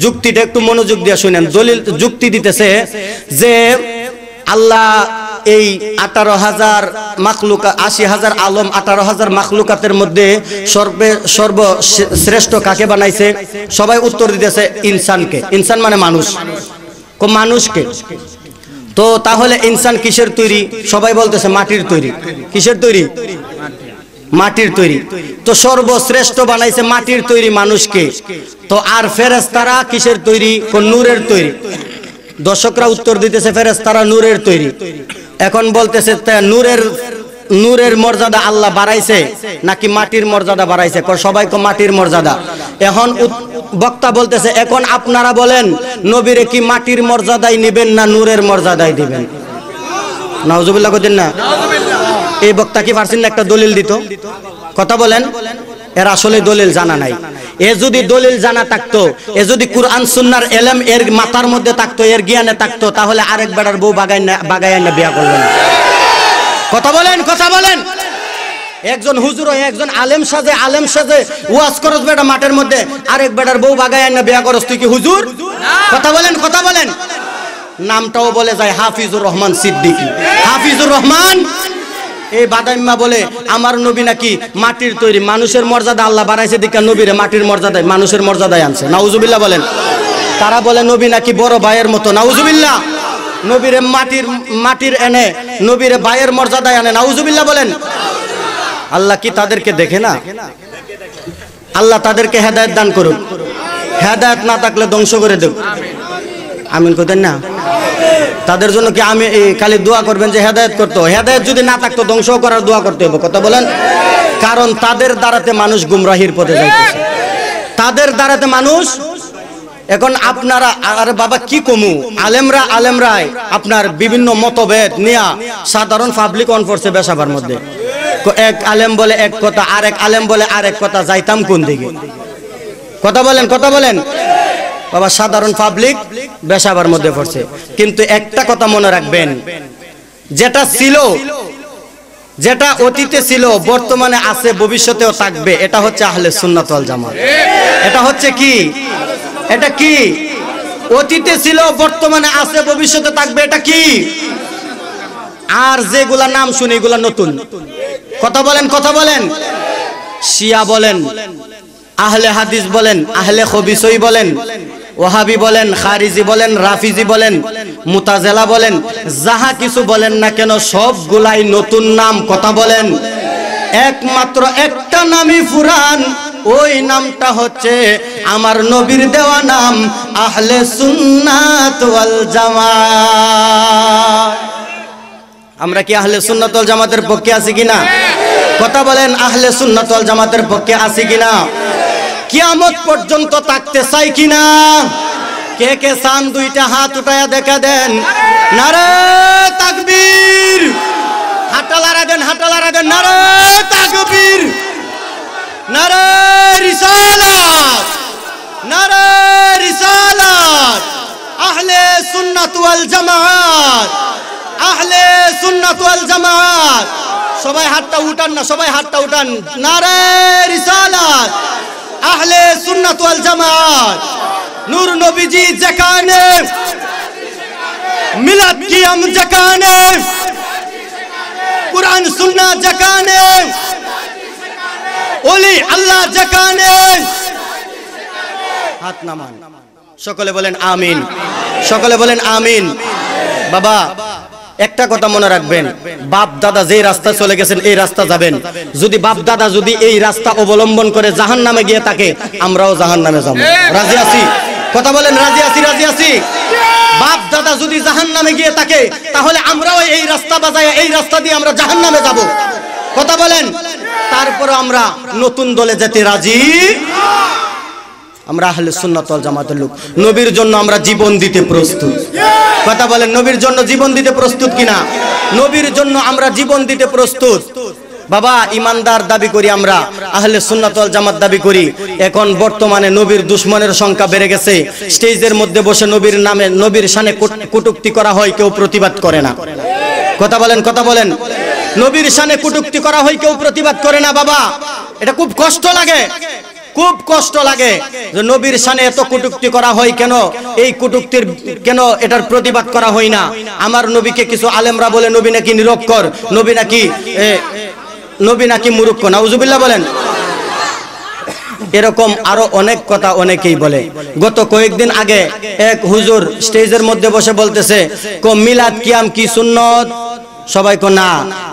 Speaker 1: যুক্তিটা একটু মনোযোগ দিয়ে শুনেন। দলিল যুক্তি দিতেছে যে আল্লাহ এই 18,000 মাখলুকা, 80,000 আলম, 18,000 মাখলুকাতের মধ্যে সর্বশ্রেষ্ঠ কাকে বানাইছে? সবাই উত্তর দিতেছে ইনসানকে। ইনসান মানে মানুষ। মানুষকে। তো তাহলে ইনসান কিসের তৈরি? সবাই বলতেছে মাটির তৈরি। কিসের তৈরি? মাটির তৈরি। তো সর্বশ্রেষ্ঠ বানাইছে মাটির তৈরি মানুষকে। তো আর ফেরেশতারা কিসের তৈরি? নূরের তৈরি। দর্শকরা উত্তর দিতেছে ফেরেশতারা নূরের তৈরি। এখন বলতেছে নূরের মর্যাদা আল্লাহ বাড়াইছে নাকি মাটির মর্যাদা বাড়াইছে? সবাই মাটির মর্যাদা। এখন বক্তা বলতেছে এখন আপনারা বলেন নবীরে কি মাটির মর্যাদায় নিবেন না নূরের মর্যাদায় দিবেন? নাউজুবিল্লাহ কদিন না। এই বক্তা কি পারছেন না একটা দলিল দিত? কথা বলেন। এর আসলে দলিল জানা নাই। এ যদি দলিল জানা থাকতো, এ যদি কুরআন সুন্নাহর ইলম এর মাথার মধ্যে থাকতো, এর জ্ঞানে থাকতো, তাহলে আরেক বেটার বউ বাগায় না বিয়া করবেন। কথা বলেন, কথা বলেন। একজন হুজুর, একজন আলেম সাজে ওয়াজ করস বেটা মাঠের মধ্যে, আরেক বেটার বউ বাগায় না বিয়া করস, তুই কি হুজুর? কথা বলেন, কথা বলেন। নামটাও বলে যায় হাফিজুর রহমান সিদ্দিকী। হাফিজুর রহমান। এই বাদাইম্মা বলে আমার নবী নাকি মাটির তৈরি, মানুষের মর্যাদা আল্লাহ বাড়াইছে দিকা নবীরে মাটির মর্যাদায়, মানুষের মর্যাদায় আনছে। নাউজুবিল্লাহ বলেন। তারা বলে নবী নাকি বড় ভাইয়ের মতো। নাউজুবিল্লাহ। নবীরে মাটির এনে নবীরে ভাইয়ের মর্যাদায় আনে। নাউজুবিল্লাহ বলেন। আল্লাহ কি তাদেরকে দেখে না? আল্লাহ তাদেরকে হেদায়েত দান করুক। হেদায়েত না থাকলে ধ্বংস করে দেব। আমিন কইতেন না? তাদের জন্য কি আমি খালি দোয়া করবেন যে হেদায়েত করতে? হেদায়েত যদি না থাকতো ধ্বংস করার দোয়া করতে হবে। কথা বলেন। কারণ তাদের দ্বারাতে মানুষ গুমরাহির পথে যাইতেছে, তাদের দ্বারাতে মানুষ। এখন আপনারা আরে বাবা কি কমু, আলেমরাই আপনার বিভিন্ন মতভেদ নিয়া সাধারণ পাবলিক অন করছে বেশাবার মধ্যে। এক আলেম বলে এক কথা, আরেক আলেম বলে আরেক কথা, যাইতাম কোন দিকে? কথা বলেন, কথা বলেন। বাবা সাধারণ পাবলিক বেশাবার মধ্যে পড়ছে। কিন্তু একটা কথা মনে রাখবেন, যেটা ছিল, যেটা অতীতে ছিল, বর্তমানে আছে, ভবিষ্যতেও থাকবে, এটা হচ্ছে আহলে সুন্নাত ওয়াল জামাত। এটা হচ্ছে কি? এটা কি? অতীতে ছিল, বর্তমানে আছে, ভবিষ্যতে থাকবে। এটা কি? আর যেগুলা নাম শুনি এগুলা নতুন। কথা বলেন, কথা বলেন। শিয়া বলেন, আহলে হাদিস বলেন, আহলে খবিসই বলেন, ওয়াহাবি বলেন, খারিজি বলেন, রাফিজি বলেন, মুতাজিলা বলেন, যাহা কিছু বলেন না কেন সবগুলাই নতুন নাম। কথা বলেন। একমাত্র একটা নামই পুরান, ওই নামটা হচ্ছে আমার নবীর দেওয়া নাম, আহলে সুন্নাত ওয়াল জামাত। আমরা কি আহলে সুন্নাত ওয়াল জামাতের পক্ষে আছি কিনা? কথা বলেন। আহলে সুন্নাত ওয়াল জামাতের পক্ষে আছি কিনা? কিয়ামত পর্যন্ত থাকতে চাই কিনা? কে কে চান দুইটা হাত উঠায়া দেখা দেন। নারে তাকবীর। হাঁটা লারা দেন, হাঁটা লারা দেন। নারে তাকবীর, নারে রিসালাত, নারে রিসালাত। আহলে সুন্নাত ওয়াল জামাত, আহলে সুন্নাত ওয়াল জামাত সবাই হাতটা উঠান না, সবাই হাতটা উঠান। নারে রিসালাত, আহলে সুন্নাত ওয়াল জামাত, নূর নবীজি যেখানে, মিলাদ কিয়াম যেখানে, কুরআন সুন্নাহ যেখানে, ওলি আল্লাহ যেখানে, হাত নামান, সকলে বলেন আমিন, সকলে বলেন আমিন। বাবা একটা কথা মনে রাখবেন, বাপ দাদা যে রাস্তা চলে গেছেন এই রাস্তা যাবেন। যদি বাপ দাদা যদি এই রাস্তা অবলম্বন করে জাহান্নামে গিয়ে থাকে, আমরাও জাহান্নামে যাব। রাজি আছি? কথা বলেন রাজি আছি? রাজি আছি? বাপ দাদা যদি জাহান্নামে গিয়ে থাকে, তাহলে আমরাও এই রাস্তা বাজায় এই রাস্তা দিয়ে আমরা জাহান্নামে যাব। কথা বলেন। তারপর আমরা নতুন দলে যেতে রাজি। আমরা আহলে সুন্নাত ওয়াল জামাতের লোক, নবীর জন্য আমরা জীবন দিতে প্রস্তুত। কথা বলেন, নবীর জন্য জীবন দিতে প্রস্তুত কিনা? নবীর জন্য আমরা জীবন দিতে প্রস্তুত। বাবা ইমানদার দাবি করি আমরা, আহলে সুন্নাত ওয়াল জামাত দাবি করি। এখন বর্তমানে নবীর দুশমনের সংখ্যা বেড়ে গেছে। স্টেজের মধ্যে বসে নবীর নামে, নবীর শানে কটূক্তি করা হয়, কেউ প্রতিবাদ করে না। কথা বলেন, কথা বলেন। নবীর শানে কটূক্তি করা হয়, কেউ প্রতিবাদ করে না। বাবা এটা খুব কষ্ট লাগে, খুব কষ্ট লাগে যে নবীর শানে এত কটূক্তি করা হয় কেন, এই কটূক্তির কেন এটার প্রতিবাদ করা হয় না। আমার নবীকে কিছু আলেমরা বলে নবী নাকি নিরক্ষর, নবী নাকি মূর্খ। নাউজুবিল্লাহ বলেন। এরকম আরো অনেক কথা অনেকেই বলে। গত কয়েকদিন আগে এক হুজুর স্টেজের মধ্যে বসে বলতেছে, মিলাদ কিয়াম কি সুন্নত? সবাই কো না।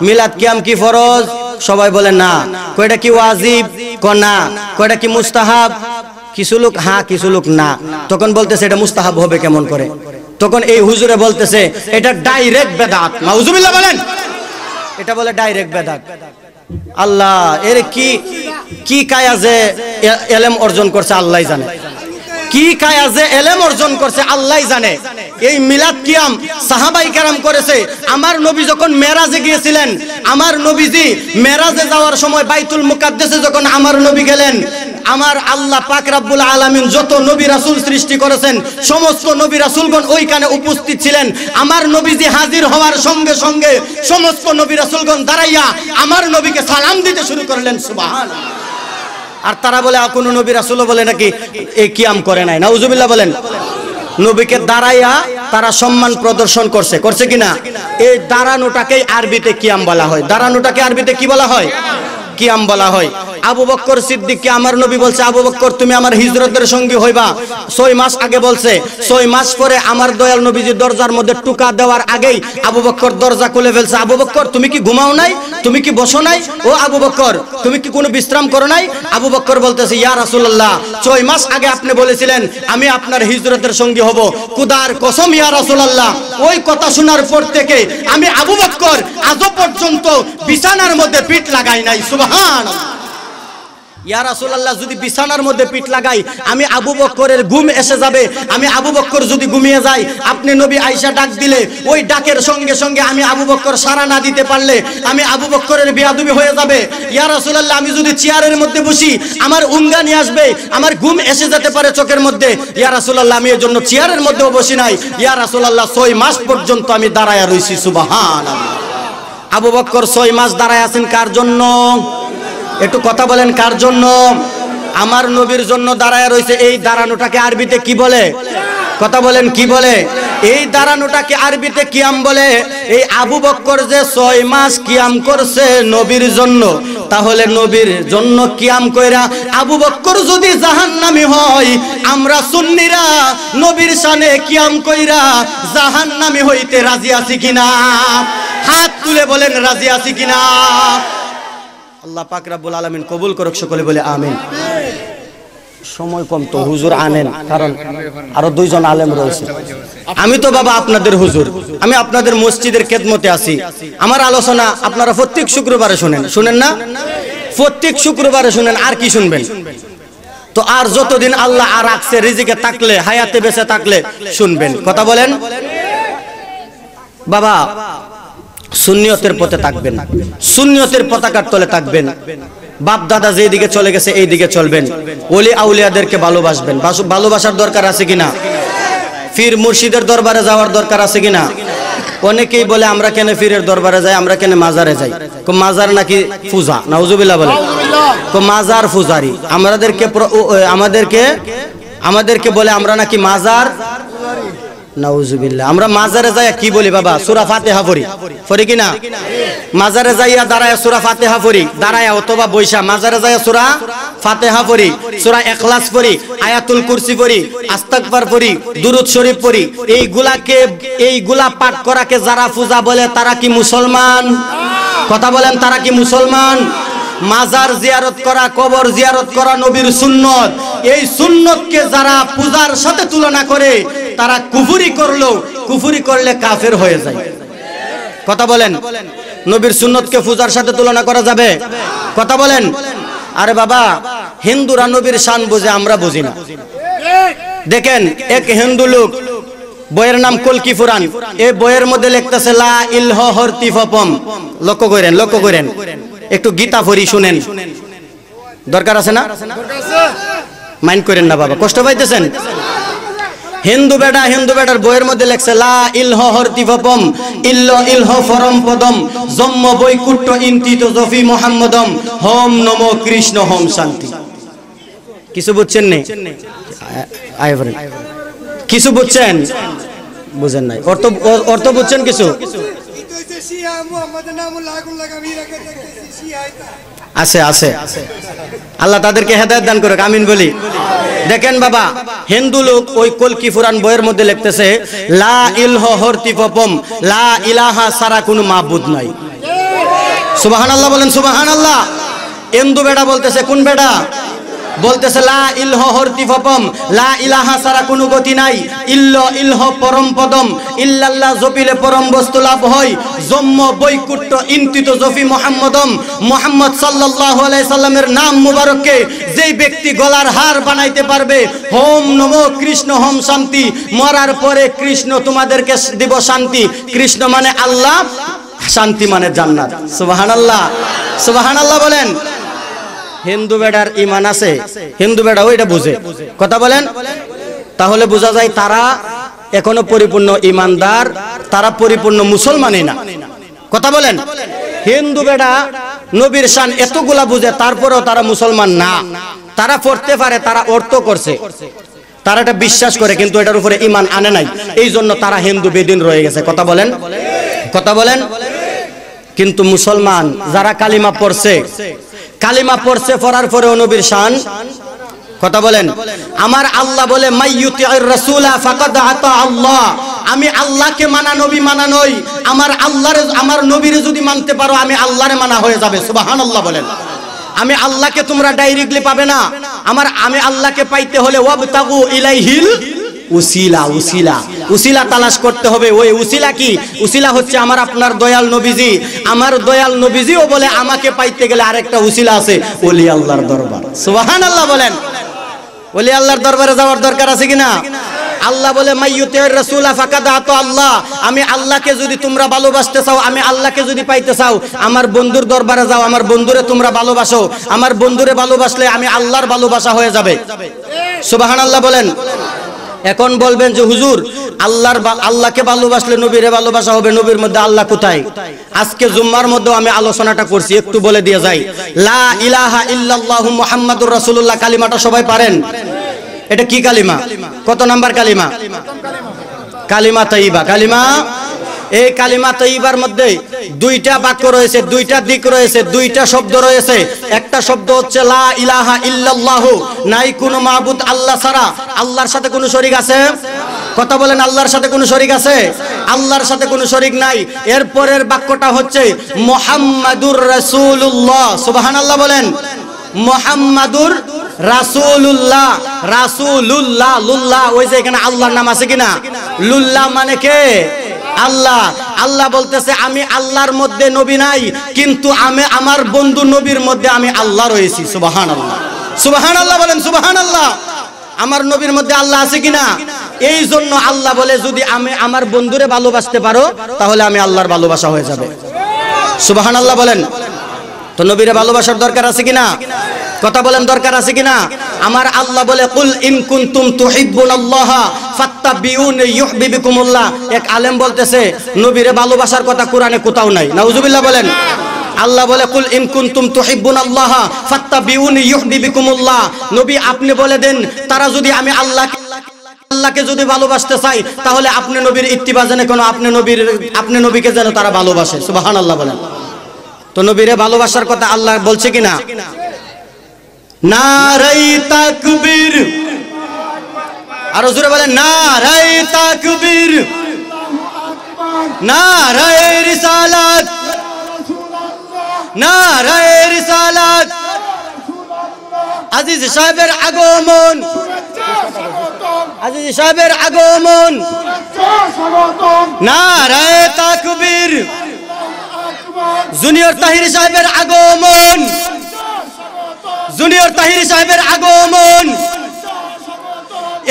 Speaker 1: মিলাদ কিয়াম কি ফরজ? সবাই বলে না। কয়টা কি ওয়াজিব? কো না। কয়টা কি মুস্তাহাব? কিছু লোক হ্যাঁ, কিছু লোক না। তখন বলতেছে এটা মুস্তাহাব হবে কেমন করে? তখন এই হুজুরে বলতেছে এটা ডাইরেক্ট বেদাত। নাউজুবিল্লাহ বলেন। এটা বলে ডাইরেক্ট বেদাত। আল্লাহ এর কি কায়াজে ইলম অর্জন করছে আল্লাহই জানে, কি কায়াজে ইলম অর্জন করছে আল্লাহই জানে। এই মিলাদ কিয়াম সাহাবাই কেরাম করেছে। আমার নবী যখন মেরাজে গিয়েছিলেন, আমার নবীজি মেরাজে যাওয়ার সময় বাইতুল মুকাদ্দাসে যখন আমার নবী গেলেন, আমার আল্লাহ পাক রব্বুল আলামিন যত নবী রাসূল সৃষ্টি করেছেন সমস্ত নবী রাসূলগণ ওইখানে উপস্থিত ছিলেন। আমার নবীজি হাজির হওয়ার সঙ্গে সঙ্গে সমস্ত নবী রাসূলগণ দাঁড়াইয়া আমার নবীকে সালাম দিতে শুরু করলেন। সুবহানাল্লাহ। আর তারা বলে কোন নবী রাসূলও বলে নাকি এই কিয়াম করে নাই। নাউজুবিল্লাহ বলেন। নবীকে দাঁড়াইয়া তারা সম্মান প্রদর্শন করছে, করছে কিনা? এই দাঁড়ানোটাকেই আরবিতে কিয়াম বলা হয়। দাঁড়ানোটাকে আরবিতে কি বলা হয়? কিয়াম বলা হয়। আবু বকর সিদ্দিককে আমার নবী বলছে, আবু বকর তুমি আমার হিজরতের সঙ্গী হইবা। 6 মাস আগে বলছে। 6 মাস পরে আমার দয়াল নবীজি দরজার মধ্যে টুকা দেওয়ার আগেই আবু বকর দরজা খুলে ফেলছে। আবু বকর তুমি কি ঘুমাও নাই? তুমি কি বসো নাই? ও আবু বকর তুমি কি কোনো বিশ্রাম করো নাই? আবু বকর বলতেছে, ইয়া রাসূলুল্লাহ 6 মাস আগে আপনি বলেছিলেন আমি আপনার হিজরতের সঙ্গী হব। খুদার কসম ইয়া রাসূলুল্লাহ, ওই কথা শোনার পর থেকে আমি আবু বকর আজও পর্যন্ত বিছানার মধ্যে পিঠ লাগাই নাই। সুবহানাল্লাহ। ইয়া রাসূলুল্লাহ যদি বিছানার মধ্যে পিঠ লাগাই আমি আবু বকরের ঘুম এসে যাবে। আমি আবু বকর যদি ঘুমিয়ে যাই, আপনি নবী আয়েশা ডাক দিলে ওই ডাকের সঙ্গে সঙ্গে আমি আবু বকর সাড়া না দিতে পারলে আমি আবু বকরের বেয়াদবি হয়ে যাবে। ইয়া রাসূলুল্লাহ আমি যদি চেয়ারের মধ্যে বসি আমার উঙ্গানি আসবে, আমার ঘুম এসে যেতে পারে চোখের মধ্যে। ইয়া রাসূলুল্লাহ আমি এর জন্য চেয়ারের মধ্যেও বসি নাই। ইয়া রাসূলুল্লাহ 6 মাস পর্যন্ত আমি দাঁড়ায়া রইছি। সুবহানাল্লাহ। আবু বকর 6 মাস দাঁড়ায় আছেন কার জন্য? একটু কথা বলেন, কার জন্য? আমার নবীর জন্য দাঁড়ায় রয়েছে। এই দাঁড়ানোটাকে আরবিতে কি বলে? কথা বলেন, কি বলে? এই দাঁড়ানোটাকে আরবিতে কিয়াম বলে। এই আবু বকর যে 6 মাস কিয়াম করছে নবীর জন্য, তাহলে নবীর জন্য কিয়াম কইরা আবু বকর যদি জাহান্নামী হয়, আমরা সুন্নিরা নবীর শানে কিয়াম কইরা জাহান্নামী হইতে রাজি আছি কিনা? হাত তুলে বলেন রাজি আছি কিনা? আল্লাহ পাক রব্বুল আলামিন কবুল করুক, সকলে বলে আমিন। সময় কম তো হুজুর আনেন, কারণ আরো 2 জন আলেম রয়েছে। আমি তো বাবা আপনাদের হুজুর, আমি আপনাদের মসজিদের খেদমতে আছি। আমার আলোচনা আপনারা প্রত্যেক শুক্রবারে শুনেন, শুনেন না? প্রত্যেক শুক্রবারে শুনেন। আর কি শুনবেন? তো আর যতদিন আল্লাহ আর রাখছে, রিজিকে থাকলে, হায়াতে বেঁচে থাকলে শুনবেন। কথা বলেন। বাবা সুন্নিয়তের পথে থাকবেন, সুন্নিয়তের পতাকার তলে থাকবেন। বাপ দাদা যেই দিকে চলে গেছে এই দিকে চলবেন। ওলি আউলিয়াদেরকে ভালোবাসবেন। ভালোবাসার দরকার আছে কিনা? পীর মুর্শিদের দরবারে যাওয়ার দরকার আছে কিনা? অনেকেই বলে আমরা কেন পীরের দরবারে যাই, আমরা কেন মাজারে যাই। মাজার নাকি পূজা, নাউজুবিল্লাহ বলে। মাজার পূজারি আমাদেরকে বলে আমরা নাকি মাজার, নাউজুবিল্লাহ। আমরা মাজারে যাই কি বলি বাবা? সূরা ফাতিহা পড়ি কিনা? মাজারে যাইয়া দাঁড়ায় সূরা ফাতিহা পড়ি, দাঁড়ায় অথবা বৈশা মাজারে যাইয়া সূরা ফাতিহা পড়ি, সূরা ইখলাস পড়ি, আয়াতুল কুরসি পড়ি, আস্তাগফার পড়ি, দুরূদ শরীফ পড়ি। এইগুলা পাঠ করাকে যারা পূজা বলে তারা কি মুসলমান? কথা বলেন, তারা কি মুসলমান? মাজার জিয়ারত করা, কবর জিয়ারত করা নবীর সুন্নত। এই সুন্নতকে যারা পূজার সাথে তুলনা করে তারা কুফরি করলে কাফের হয়ে যায়। কথা বলেন, নবীর সুন্নতকে পূজার সাথে তুলনা করা যাবে? কথা বলেন। আরে বাবা, হিন্দুরা নবীর শান বুঝে, আমরা বুঝি না। দেখেন, এক হিন্দু লোক, বইয়ের নাম কলকি পুরাণ, এই বইয়ের মধ্যে লিখতেছে লা ইলাহা হরতিফপম। লক্ষ্য করেন, একটু গীতা পড়ি শুনেন, দরকার আছে না? মাইন্ড করেন না বাবা, কষ্ট পাইতেছেন? হিন্দু বেটার বইয়ের মধ্যে লেখছে লা ইলাহা হরতিফপম ইল্লাহ পরম পদম জম্ম বৈকুণ্ঠ ইন্তিত জফি মুহাম্মদম হোম নমো কৃষ্ণ হোম শান্তি। কিছু বুঝছেন না? কিছু বুঝছেন? বুঝেন নাই? অর্থ বুঝছেন কিছু? আছে আল্লাহ তাদেরকে হেদায়েত দান করুক, আমিন বলি। দেখেন বাবা, হিন্দু লোক ওই কলকি পুরাণ বইয়ের মধ্যে লিখতেছে লা ইলাহা হরতিফপম, লা ইলাহা ছাড়া কোনো মাবুদ নাই। সুবহানাল্লাহ বলেন, সুবহানাল্লাহ। হিন্দু বেটা বলতেছে, কোন বেটা? বলতেছে লা ইলাহা হরতিফপম, লা ইলাহা ছাড়া কোনো গতি নাই, ইল্লাহ পরম পদম, ইল্লাল্লাহ জপিলে পরম বস্তু লাভ হয়, জম্ম বৈকুণ্ঠ ইন্তিত জফি মুহাম্মদম, মুহাম্মদ সাল্লাল্লাহু আলাইহি সাল্লামের নাম মুবারককে যেই ব্যক্তি গলার হার বানাইতে পারবে, হোম নমো কৃষ্ণ হোম শান্তি, মরার পরে কৃষ্ণ তোমাদেরকে দিব শান্তি। কৃষ্ণ মানে আল্লাহ, শান্তি মানে জান্নাত। সুবহানাল্লাহ বলেন। হিন্দু বেড়ার ঈমান আছে, হিন্দু বেড়া ওইটা বুঝে। কথা বলেন। তাহলে বোঝা যায় তারা এখনো পরিপূর্ণ ঈমানদার, তারা পরিপূর্ণ মুসলমানই না। কথা বলেন। হিন্দু বেড়া নবীর শান এতগুলা বুঝে, তারপরেও তারা মুসলমান না। তারা পড়তে পারে, তারা অর্থ করছে, তারা এটা বিশ্বাস করে, কিন্তু এটার উপরে ঈমান আনে নাই। এই জন্য তারা হিন্দু বেদিন রয়ে গেছে। কথা বলেন। কিন্তু মুসলমান যারা কালিমা পড়ছে, পড়ার পরে নবীর শান। কথা বলেন। আমার আল্লাহ বলে মাইয়ুতির রাসূলা ফাকাদ আতা আল্লাহ। আমি আল্লাহকে মানা, নবী মানা নই। আমার নবীরে যদি মানতে পারো, আমি আল্লাহরে মানা হয়ে যাবে। সুবহানাল্লাহ বলেন। আমি আল্লাহকে তোমরা ডাইরেক্টলি পাবে না। আমি আল্লাহকে পাইতে হলে ওয়াবতাগু ইলাইহিল উসিলা তালাশ করতে হবে। ওই উসিলা কি? উসিলা হচ্ছে আমার আপনার দয়াল নবীজি। আমার দয়াল নবীজিও বলে আমাকে পাইতে গেলে আরেকটা উসিলা আছে, ওলি আল্লাহর দরবার। সুবহানাল্লাহ বলেন। ওলি আল্লাহর দরবারে যাওয়ার দরকার আছে কিনা? আল্লাহ বলে মাইয়ুতির রাসূলা ফাকাদ আতা আল্লাহ। আমি আল্লাহকে যদি তোমরা ভালোবাসতে চাও, আমি আল্লাহকে যদি পাইতে চাও, আমার বন্ধুর দরবারে যাও। আমার বন্ধুরে তোমরা ভালোবাসো, আমার বন্ধুরে ভালোবাসলে আমি আল্লাহর ভালোবাসা হয়ে যাবে। সুবহানাল্লাহ বলেন। এখন বলবেন যে হুজুর, আল্লাহকে ভালোবাসলে নবীরে ভালোবাসা হবে, নবীর মধ্যে আল্লাহ কোথায়? আজকে জুম্মার মধ্যে আমি আলোচনাটা করছি, একটু বলে দিয়ে যাই। লা ইলাহা ইল্লাল্লাহু মুহাম্মাদুর রাসূলুল্লাহ কালিমাটা সবাই পারেন? এটা কি কালিমা? কত নাম্বার কালিমা? কালিমা তাইয়্যিবা। এই কালিমা তাইয়্যিবার মধ্যে দুইটা বাক্য রয়েছে, দুইটা দিক রয়েছে, দুইটা শব্দ রয়েছে। একটা শব্দ হচ্ছে লা ইলাহা ইল্লাল্লাহু, নাই কোনো মাবুদ আল্লাহ ছাড়া। আল্লাহর সাথে কোনো শরীক আছে? কথা বলেন, আল্লাহর সাথে কোনো শরীক আছে? আল্লাহর সাথে কোনো শরীক নাই। এরপরের বাক্যটা হচ্ছে মুহাম্মাদুর রাসূলুল্লাহ। সুবহানাল্লাহ বলেন। মুহাম্মাদুর রাসূলুল্লাহ। লুল্লাহ, ওই যে এখানে আল্লাহর নাম আছে কিনা? লুল্লাহ মানে কে? আল্লাহ। আল্লাহ বলতেছে আমি আল্লাহর মধ্যে নবী নাই, কিন্তু আমার বন্ধু নবীর মধ্যে আমি আল্লাহ রয়েছি। সুবহানাল্লাহ বলেন। সুবহানাল্লাহ। আমার নবীর মধ্যে আল্লাহ আছে কিনা? এই জন্য আল্লাহ বলে যদি আমি আমার বন্ধুরে ভালোবাসতে পারো, তাহলে আমি আল্লাহর ভালোবাসা হয়ে যাবে। সুবহানাল্লাহ বলেন। তো নবীরে ভালোবাসার দরকার আছে কিনা? কথা বলেন, দরকার আছে কিনা? আমার আল্লাহ বলে কুল ইন কুনতুম তুহিব্বুনাল্লাহ ফাত্তাবিউনি ইউহিব্বুকুমুল্লাহ। এক আলেম বলতেছে নবীরে ভালোবাসার কথা কোরআনে কোথাও নাই। নাউজুবিল্লাহ বলেন। আল্লাহ বলে কুল ইন কুনতুম তুহিব্বুনাল্লাহ ফাত্তাবিউনি ইউহিব্বুকুমুল্লাহ। নবী আপনি বলে দেন তারা যদি আমি আল্লাহকে যদি ভালোবাসতে চাই তাহলে আপনি নবীর ইত্তিবা জানে কোন আপনি নবীকে যেন তারা ভালোবাসে। সুবহানাল্লাহ বলেন। তো নবীরে ভালোবাসার কথা আল্লাহ বলছে কিনা? নারায়ে তাকবীর, আর জোরে বলেন নারায়ে তাকবীর, নারায়ে রিসালাত, নারায়ে রিসালাত। আজিজ সাহেবের আগমন, আজিজ সাহেবের আগমন, নারায়ে তাকবীর। জুনিয়র তাহির সাহেবের আগমন, জুনিয়র তাহির সাহেবের আগমন।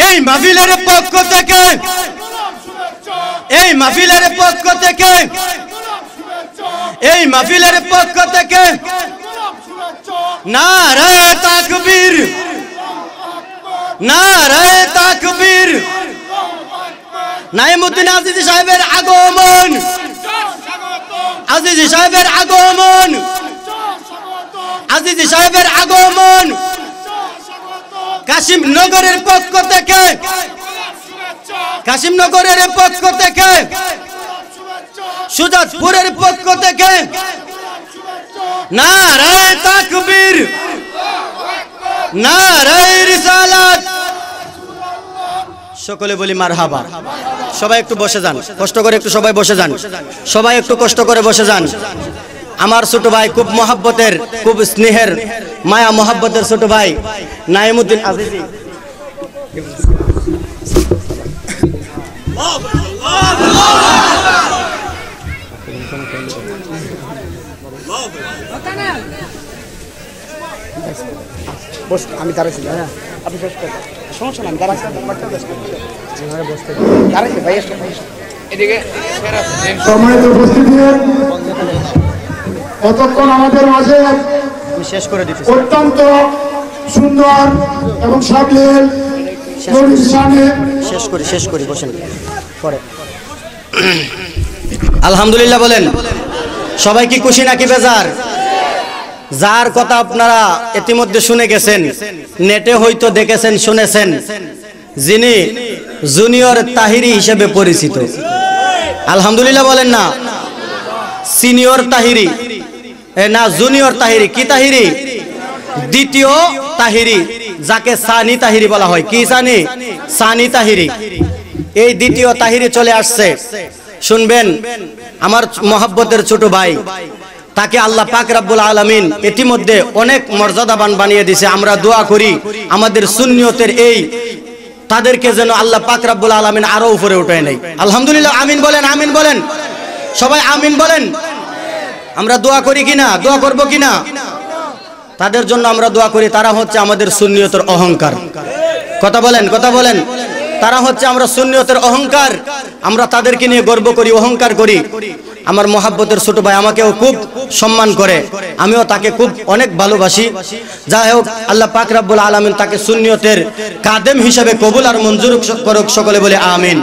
Speaker 1: এই মাহফিলের পক্ষ থেকে, এই মাহফিলের পক্ষ থেকে, এই মাহফিলের পক্ষ থেকে নারায়ে তাকবীর, নারায়ে তাকবীর। নাইমুদ্দিন আজিজি সাহেবের আগমন, আজিজি সাহেবের আগমন, আজিজি সাহেবের আগমন। কাশিম নগরের পক্ষ থেকে, কাশিম নগরের পক্ষ থেকে, সুজাতপুরের পক্ষ থেকে নারায়ে তাকবীর, নারায়ে রিসালাত। সকলে বলি মারহাবা। সবাই একটু বসে যান, কষ্ট করে একটু সবাই বসে যান, সবাই একটু কষ্ট করে বসে যান। আমার ছোট ভাই, খুব মহাব্বতের, খুব স্নেহের, মায়া মহাব্বতের ছোট ভাই নাইমুদ্দিন আজিজি।
Speaker 3: আমি দাঁড়াইছি, আপনি শেষ করেন, সমস্যা না, আমি দাঁড়াইছি, দাঁড়াইছি ভাই।
Speaker 4: সম্মানিত উপস্থিতি, কতক্ষণ আমাদের মাঝে
Speaker 1: আমি শেষ করে দিচ্ছি।
Speaker 4: অত্যন্ত সুন্দর এবং সাবলীল নবীর শানে
Speaker 1: শেষ করি বসেন পরে। আলহামদুলিল্লাহ বলেন। সবাই কি খুশি নাকি বেজার? যার কথা আপনারা ইতিমধ্যে শুনে গেছেন, নেটে হয়তো দেখেছেন, শুনেছেন, যিনি জুনিয়র তাহিরি হিসেবে পরিচিত। আলহামদুলিল্লাহ বলেন না? সিনিয়র তাহিরি না, জুনিয়র তাহিরি। কি তাহিরি? দ্বিতীয় তাহিরি, যাকে সানি তাহিরি বলা হয়। কি সানি? সানি তাহিরি। এই দ্বিতীয় তাহিরি চলে আসছে। শুনবেন, আমার মহাব্বতের ছোট ভাই, তাকে আল্লাহ পাক রব্বুল আলামিন ইতিমধ্যে অনেক মর্যাদাবান বানিয়ে দিয়েছে। আমরা দোয়া করি আমাদের সুন্নিয়তের এই তাদেরকে যেন আল্লাহ পাক রব্বুল আলামিন আরো উপরে উঠায় নেয়। আলহামদুলিল্লাহ, আমিন বলেন, আমিন বলেন, সবাই আমিন বলেন। আমরা দোয়া করি কিনা? দোয়া করব কিনা? তাদের জন্য আমরা দোয়া করি। তারা হচ্ছে আমাদের সুন্নিয়তের অহংকার। কথা বলেন, কথা বলেন। তারা হচ্ছে আমরা সুন্নিয়তের অহংকার। আমরা তাদেরকে নিয়ে গর্ব করি, অহংকার করি। আমার মহাব্বতের ছোট ভাই আমাকেও খুব সম্মান করে, আমিও তাকে খুব অনেক ভালোবাসি। যাই হোক, আল্লাহ পাক রব্বুল আলামিন তাকে সুন্নিয়তের কাদেম হিসেবে কবুল আর মঞ্জুর করুক। সকলে বলে আমিন।